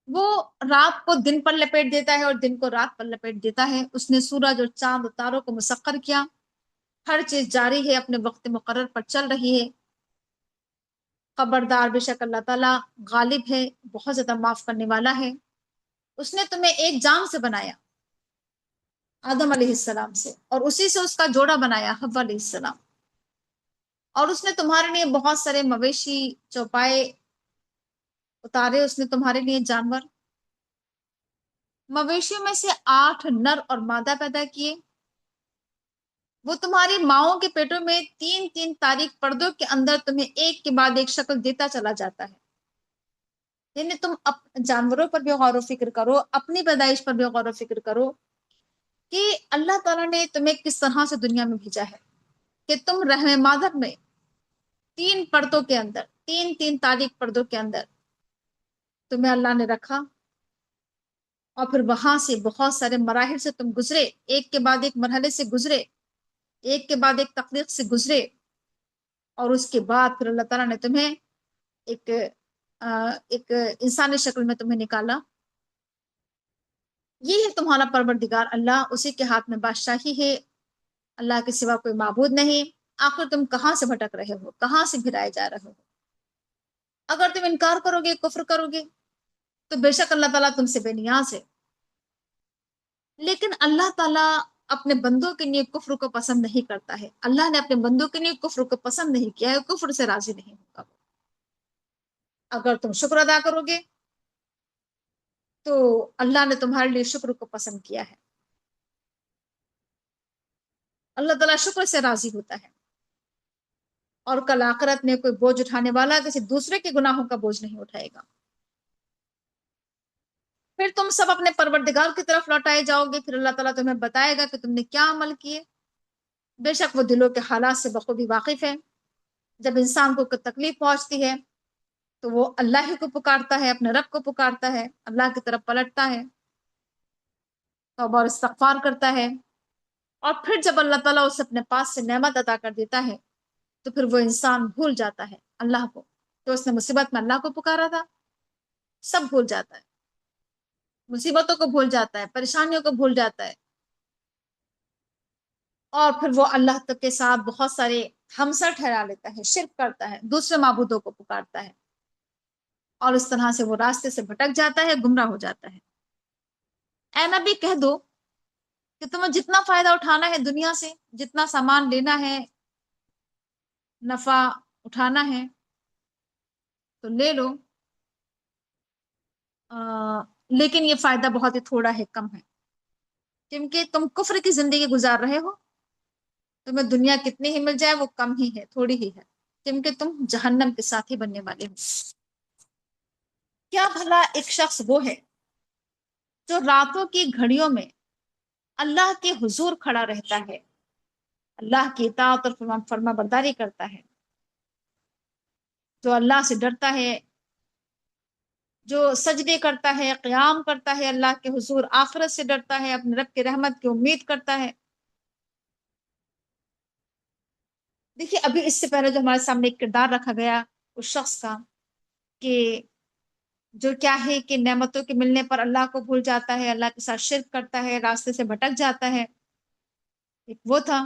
وہ رات کو دن پر لپیٹ دیتا ہے اور دن کو رات پر لپیٹ دیتا ہے۔ اس نے سورج اور چاند اور تاروں کو مسخر کیا، ہر چیز جاری ہے، اپنے وقت مقرر پر چل رہی ہے۔ خبردار، بے شک اللہ تعالیٰ غالب ہے، بہت زیادہ معاف کرنے والا ہے۔ اس نے تمہیں ایک جان سے بنایا، آدم علیہ السلام سے، اور اسی سے اس کا جوڑا بنایا، حوا علیہ السلام۔ اور اس نے تمہارے لیے بہت سارے مویشی چوپائے اتارے، اس نے تمہارے لیے جانور، مویشیوں میں سے 8 نر اور مادہ پیدا کیے۔ وہ تمہاری ماؤں کے پیٹوں میں 3 تاریک پردوں کے اندر تمہیں ایک کے بعد ایک شکل دیتا چلا جاتا ہے۔ یعنی تم جانوروں پر بھی غور و فکر کرو، اپنی پیدائش پر بھی غور و فکر کرو کہ اللہ تعالیٰ نے تمہیں کس طرح سے دنیا میں بھیجا ہے، کہ تم رحم مادر میں 3 پردوں کے اندر، 3 تاریک پردوں کے اندر تمہیں اللہ نے رکھا، اور پھر وہاں سے بہت سارے مراحل سے تم گزرے، ایک کے بعد ایک مرحلے سے گزرے، ایک کے بعد ایک تخلیق سے گزرے، اور اس کے بعد پھر اللہ تعالیٰ نے تمہیں ایک ایک انسانی شکل میں تمہیں نکالا، یہ ہے تمہارا پروردگار اللہ، اسی کے ہاتھ میں بادشاہی ہے، اللہ کے سوا کوئی معبود نہیں۔ آخر تم کہاں سے بھٹک رہے ہو، کہاں سے گرائے جا رہے ہو؟ اگر تم انکار کرو گے، کفر کرو گے، تو بے شک اللہ تعالیٰ تم سے بے نیاز ہے، لیکن اللہ تعالیٰ اپنے بندوں کے لیے کفر کو پسند نہیں کرتا ہے۔ اللہ نے اپنے بندوں کے لیے کفر کو پسند نہیں کیا ہے، کفر سے راضی نہیں ہوگا۔ اگر تم شکر ادا کرو گے تو اللہ نے تمہارے لیے شکر کو پسند کیا ہے۔ اللہ تعالیٰ شکر سے راضی ہوتا ہے، اور کل آخرت میں کوئی بوجھ اٹھانے والا کسی دوسرے کے گناہوں کا بوجھ نہیں اٹھائے گا۔ پھر تم سب اپنے پروردگار کی طرف لوٹائے جاؤ گے، پھر اللہ تعالیٰ تمہیں بتائے گا کہ تم نے کیا عمل کیے۔ بے شک وہ دلوں کے حالات سے بخوبی واقف ہے۔ جب انسان کو کوئی تکلیف پہنچتی ہے تو وہ اللہ ہی کو پکارتا ہے، اپنے رب کو پکارتا ہے، اللہ کی طرف پلٹتا ہے، توبہ اور استغفار کرتا ہے، اور پھر جب اللہ تعالیٰ اسے اپنے پاس سے نعمت عطا کر دیتا ہے تو پھر وہ انسان بھول جاتا ہے اللہ کو، تو اس نے مصیبت میں اللہ کو پکارا تھا، سب بھول جاتا ہے، مصیبتوں کو بھول جاتا ہے، پریشانیوں کو بھول جاتا ہے، اور پھر وہ اللہ تک کے ساتھ بہت سارے ہمسر ٹھہرا لیتا ہے، شرک کرتا ہے، دوسرے معبودوں کو پکارتا ہے، اور اس طرح سے وہ راستے سے بھٹک جاتا ہے، گمراہ ہو جاتا ہے۔ اے نبی کہہ دو کہ تمہیں جتنا فائدہ اٹھانا ہے دنیا سے، جتنا سامان لینا ہے، نفع اٹھانا ہے تو لے لو، لیکن یہ فائدہ بہت ہی تھوڑا ہے، کم ہے، کیونکہ تم کفر کی زندگی گزار رہے ہو، تمہیں دنیا کتنی ہی مل جائے وہ کم ہی ہے، تھوڑی ہی ہے، کیونکہ تم جہنم کے ساتھی بننے والے ہو۔ کیا بھلا ایک شخص وہ ہے جو راتوں کی گھڑیوں میں اللہ کے حضور کھڑا رہتا ہے، اللہ کی اطاعت اور فرما برداری کرتا ہے، جو اللہ سے ڈرتا ہے، جو سجدے کرتا ہے، قیام کرتا ہے اللہ کے حضور، آخرت سے ڈرتا ہے، اپنے رب کی رحمت کی امید کرتا ہے۔ دیکھیے ابھی اس سے پہلے جو ہمارے سامنے ایک کردار رکھا گیا اس شخص کا، کہ جو کیا ہے کہ نعمتوں کے ملنے پر اللہ کو بھول جاتا ہے، اللہ کے ساتھ شرک کرتا ہے، راستے سے بھٹک جاتا ہے، ایک وہ تھا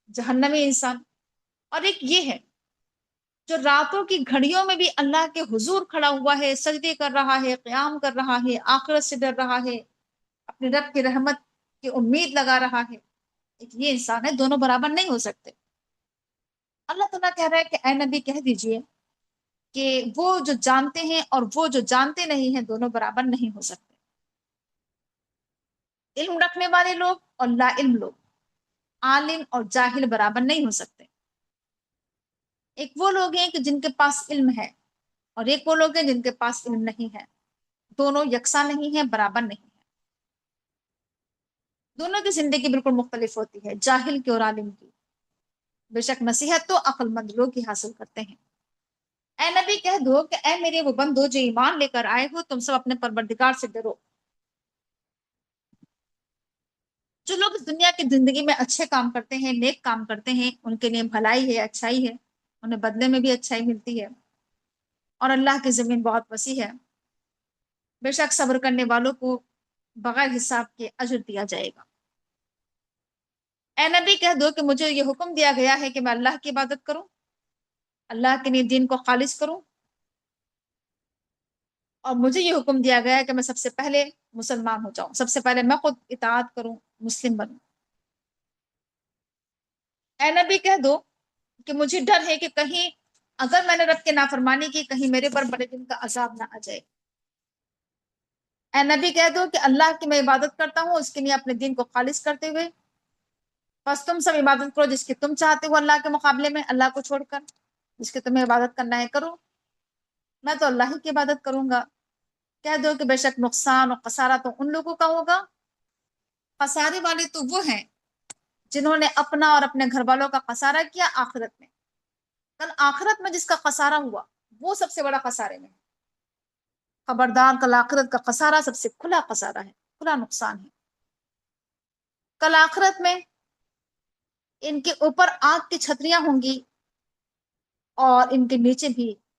جہنمی انسان، اور ایک یہ ہے جو راتوں کی گھڑیوں میں بھی اللہ کے حضور کھڑا ہوا ہے، سجدے کر رہا ہے، قیام کر رہا ہے، آخرت سے ڈر رہا ہے، اپنے رب کی رحمت کی امید لگا رہا ہے۔ ایک یہ انسان ہے، دونوں برابر نہیں ہو سکتے۔ اللہ تعالیٰ کہہ رہا ہے کہ اے نبی کہہ دیجئے کہ وہ جو جانتے ہیں اور وہ جو جانتے نہیں ہیں دونوں برابر نہیں ہو سکتے۔ علم رکھنے والے لوگ اور لا علم لوگ، عالم اور جاہل برابر نہیں ہو سکتے۔ ایک وہ لوگ ہیں کہ جن کے پاس علم ہے، اور ایک وہ لوگ ہیں جن کے پاس علم نہیں ہے، دونوں یکساں نہیں ہیں، برابر نہیں ہیں، دونوں کی زندگی بالکل مختلف ہوتی ہے، جاہل کی اور عالم کی۔ بے شک نصیحت تو عقل مند لوگ ہی حاصل کرتے ہیں۔ اے نبی کہہ دو کہ اے میرے وہ بندو جو ایمان لے کر آئے ہو، تم سب اپنے پروردگار سے ڈرو۔ جو لوگ اس دنیا کی زندگی میں اچھے کام کرتے ہیں، نیک کام کرتے ہیں، ان کے لیے بھلائی ہے، اچھائی ہے، انہیں بدلے میں بھی اچھائی ملتی ہے، اور اللہ کی زمین بہت وسیع ہے۔ بے شک صبر کرنے والوں کو بغیر حساب کے اجر دیا جائے گا۔ اے نبی کہہ دو کہ مجھے یہ حکم دیا گیا ہے کہ میں اللہ کی عبادت کروں، اللہ کے لیے دین کو خالص کروں، اور مجھے یہ حکم دیا گیا ہے کہ میں سب سے پہلے مسلمان ہو جاؤں، سب سے پہلے میں خود اطاعت کروں، مسلم بنوں۔ اے نبی کہہ دو کہ مجھے ڈر ہے کہ کہیں اگر میں نے رب کی نافرمانی کی، کہیں میرے پر بڑے دن کا عذاب نہ آ جائے۔ اے نبی کہہ دو کہ اللہ کی میں عبادت کرتا ہوں، اس کے لیے اپنے دین کو خالص کرتے ہوئے، بس تم سب عبادت کرو جس کی تم چاہتے ہو اللہ کے مقابلے میں، اللہ کو چھوڑ کر جس کی تمہیں عبادت کرنا ہے کرو، میں تو اللہ ہی کی عبادت کروں گا۔ کہہ دو کہ بے شک نقصان اور خسارہ تو ان لوگوں کا ہوگا، خسارے والے تو وہ ہیں جنہوں نے اپنا اور اپنے گھر والوں کا خسارہ کیا آخرت میں۔ کل آخرت میں جس کا خسارہ ہوا وہ سب سے بڑا خسارے میں ہے۔ خبردار، کل آخرت کا خسارہ سب سے کھلا خسارہ ہے، کھلا نقصان ہے۔ کل آخرت میں ان کے اوپر آگ کی چھتریاں ہوں گی، اور ان کے نیچے بھی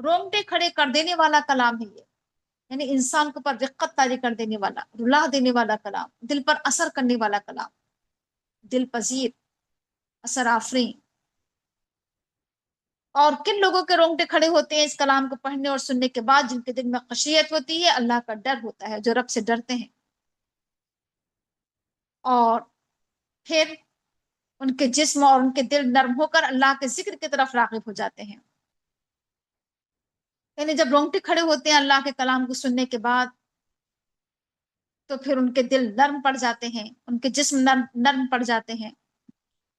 رونگٹے کھڑے کر دینے والا کلام ہے یہ، یعنی انسان کے اوپر رقت طاری کر دینے والا، رلا دینے والا کلام، دل پر اثر کرنے والا کلام، دل پذیر، اثر آفرین۔ اور کن لوگوں کے رونگٹے کھڑے ہوتے ہیں اس کلام کو پڑھنے اور سننے کے بعد؟ جن کے دل میں خشیت ہوتی ہے، اللہ کا ڈر ہوتا ہے، جو رب سے ڈرتے ہیں، اور پھر ان کے جسم اور ان کے دل نرم ہو کر اللہ کے ذکر کی طرف راغب ہو جاتے ہیں۔ یعنی جب رونگٹے کھڑے ہوتے ہیں اللہ کے کلام کو سننے کے بعد، تو پھر ان کے دل نرم پڑ جاتے ہیں، ان کے جسم نرم پڑ جاتے ہیں،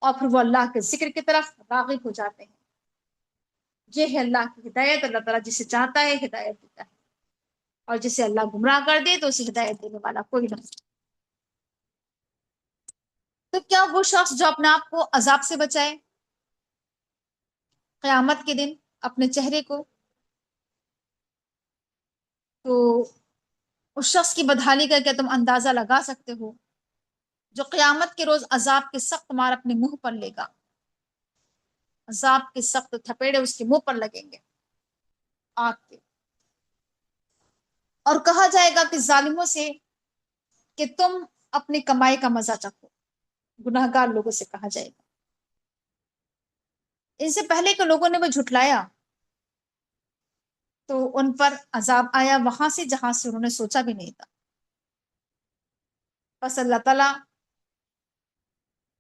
اور پھر وہ اللہ کے ذکر کی طرف راغب ہو جاتے ہیں۔ یہ ہے اللہ کی ہدایت۔ اللہ تعالیٰ جسے چاہتا ہے ہدایت دیتا ہے، اور جسے اللہ گمراہ کر دے تو اسے ہدایت دینے والا کوئی نہیں۔ تو کیا وہ شخص جو اپنے آپ کو عذاب سے بچائے قیامت کے دن اپنے چہرے کو، تو اس شخص کی بدحالی کا کیا تم اندازہ لگا سکتے ہو، جو قیامت کے روز عذاب کے سخت مار اپنے منہ پر لے گا؟ عذاب کے سخت تھپیڑے اس کے منہ پر لگیں گے آگ کے، اور کہا جائے گا کہ ظالموں سے کہ تم اپنی کمائی کا مزہ چکھو، گناہگار لوگوں سے کہا جائے گا۔ ان سے پہلے کے لوگوں نے وہ جھٹلایا تو ان پر عذاب آیا وہاں سے جہاں سے انہوں نے سوچا بھی نہیں تھا۔ بس اللہ تعالیٰ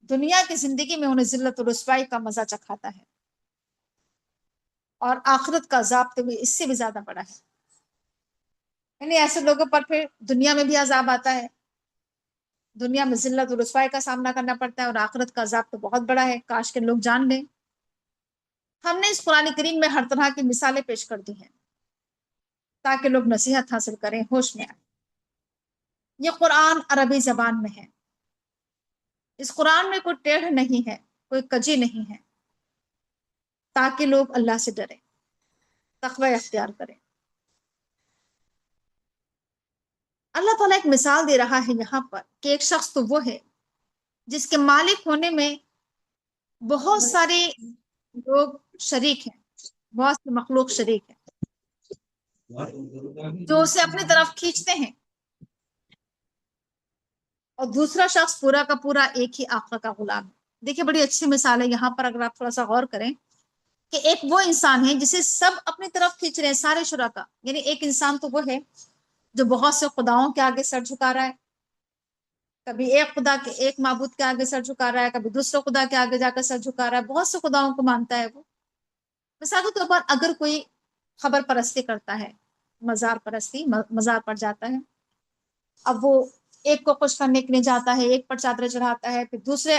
دنیا کی زندگی میں انہیں ذلت و رسوائی کا مزہ چکھاتا ہے، اور آخرت کا عذاب تو اس سے بھی زیادہ بڑا ہے۔ یعنی ایسے لوگوں پر پھر دنیا میں بھی عذاب آتا ہے، دنیا میں ذلت و رسوائی کا سامنا کرنا پڑتا ہے، اور آخرت کا عذاب تو بہت بڑا ہے، کاش کے لوگ جان لیں۔ ہم نے اس قرآن کریم میں ہر طرح کی مثالیں پیش کر دی ہیں تاکہ لوگ نصیحت حاصل کریں، ہوش میں آئیں۔ یہ قرآن عربی زبان میں ہے، اس قرآن میں کوئی ٹیڑھ نہیں ہے، کوئی کجی نہیں ہے، تاکہ لوگ اللہ سے ڈریں، تقوی اختیار کریں۔ اللہ تعالیٰ ایک مثال دے رہا ہے یہاں پر کہ ایک شخص تو وہ ہے جس کے مالک ہونے میں بہت سارے لوگ شریک ہیں، بہت سے مخلوق شریک ہیں جو اسے اپنی طرف کھینچتے ہیں، اور دوسرا شخص پورا کا پورا ایک ہی آقا کا غلام ہے۔ دیکھیے بڑی اچھی مثال ہے یہاں پر، اگر آپ تھوڑا سا غور کریں کہ ایک وہ انسان ہے جسے سب اپنی طرف کھینچ رہے ہیں، سارے شرکا، یعنی ایک انسان تو وہ ہے جو بہت سے خداؤں کے آگے سر جھکا رہا ہے، کبھی ایک خدا کے، ایک معبود کے آگے سر جھکا رہا ہے، کبھی دوسرے خدا کے آگے جا کر سر جھکا رہا ہے، بہت سے خداؤں کو مانتا ہے وہ۔ مثال کے طور پر اگر کوئی خبر پرستی کرتا ہے، مزار پرستی، مزار پر جاتا ہے، اب وہ ایک کو خوش کرنے کے لیے جاتا ہے، ایک پر چادر چڑھاتا ہے، پھر دوسرے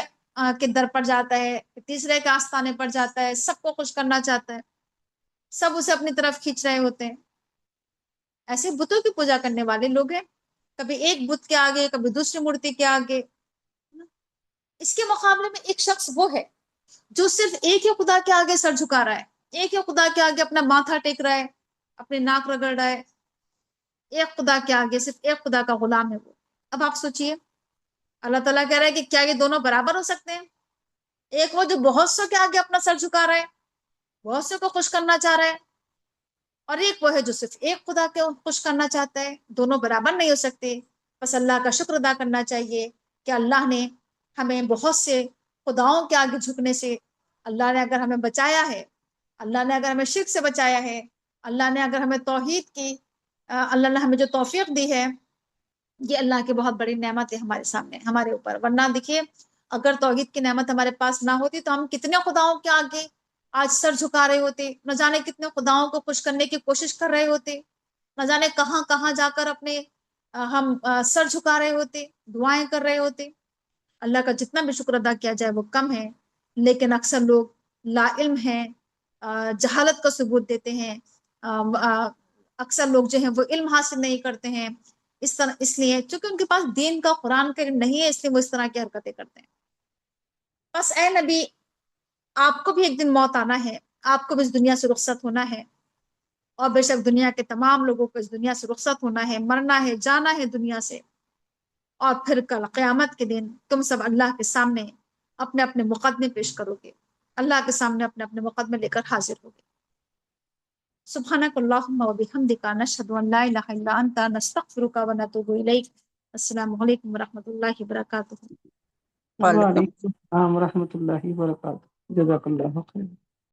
کے در پر جاتا ہے، پھر تیسرے کے آستانے پر جاتا ہے، سب کو خوش کرنا چاہتا ہے، سب اسے اپنی طرف کھینچ رہے ہوتے ہیں۔ ایسے بتوں کی پوجا کرنے والے لوگ ہیں، کبھی ایک بت کے آگے، کبھی دوسری مورتی کے آگے۔ اس کے مقابلے میں ایک شخص وہ ہے جو صرف ایک ہی خدا کے آگے سر جھکا رہا ہے، ایک ہی خدا کے آگے اپنا ماتھا ٹیک رہا ہے، اپنے ناک رگڑ رہا ہے، ایک خدا کے آگے صرف ایک خدا کا غلام ہے وہ۔ اب آپ سوچئے، اللہ تعالیٰ کہہ رہا ہے کہ کیا یہ دونوں برابر ہو سکتے ہیں؟ ایک وہ جو بہت سو کے آگے اپنا سر جھکا رہا ہے، بہت سے کو خوش کرنا چاہ رہا ہے، اور ایک وہ ہے جو صرف ایک خدا کو خوش کرنا چاہتا ہے۔ دونوں برابر نہیں ہو سکتے۔ بس اللہ کا شکر ادا کرنا چاہیے کہ اللہ نے ہمیں بہت سے خداؤں کے آگے جھکنے سے، اللہ نے اگر ہمیں بچایا ہے، اللہ نے اگر ہمیں شرک سے بچایا ہے، اللہ نے اگر ہمیں توحید کی، اللہ نے ہمیں جو توفیق دی ہے، یہ اللہ کی بہت بڑی نعمت ہے ہمارے سامنے، ہمارے اوپر۔ ورنہ دیکھیے اگر توحید کی نعمت ہمارے پاس نہ ہوتی تو ہم کتنے خداؤں کے آگے آج سر جھکا رہے ہوتے، نہ جانے کتنے خداؤں کو خوش کرنے کی کوشش کر رہے ہوتے، نہ جانے کہاں کہاں جا کر اپنے ہم سر جھکا رہے ہوتے، دعائیں کر رہے ہوتے۔ اللہ کا جتنا بھی شکر ادا کیا جائے وہ کم ہے، لیکن اکثر لوگ لا علم ہیں، جہالت کا ثبوت دیتے ہیں، اکثر لوگ جو ہیں وہ علم حاصل نہیں کرتے ہیں، اس لیے چونکہ ان کے پاس دین کا، قرآن کا علم نہیں ہے، اس لیے وہ اس طرح کی حرکتیں کرتے ہیں۔ بس اے نبی، آپ کو بھی ایک دن موت آنا ہے، آپ کو بھی اس دنیا سے رخصت ہونا ہے، اور بے شک دنیا کے تمام لوگوں کو اس دنیا سے رخصت ہونا ہے، مرنا ہے، جانا ہے دنیا سے، اور پھر کل قیامت کے دن تم سب اللہ کے سامنے اپنے اپنے مقدمے پیش کرو گے، اللہ کے سامنے اپنے اپنے مقدمے لے کر حاضر ہوگے۔ سبحانک اللہم و بحمدک نشہد ان لا الہ الا انت نستغفرک و نتوب الیک۔ السلام علیکم ورحمۃ اللہ وبرکاتہ۔ وعلیکم السلام ورحمۃ اللہ وبرکاتہ، جزاک اللہ خیر۔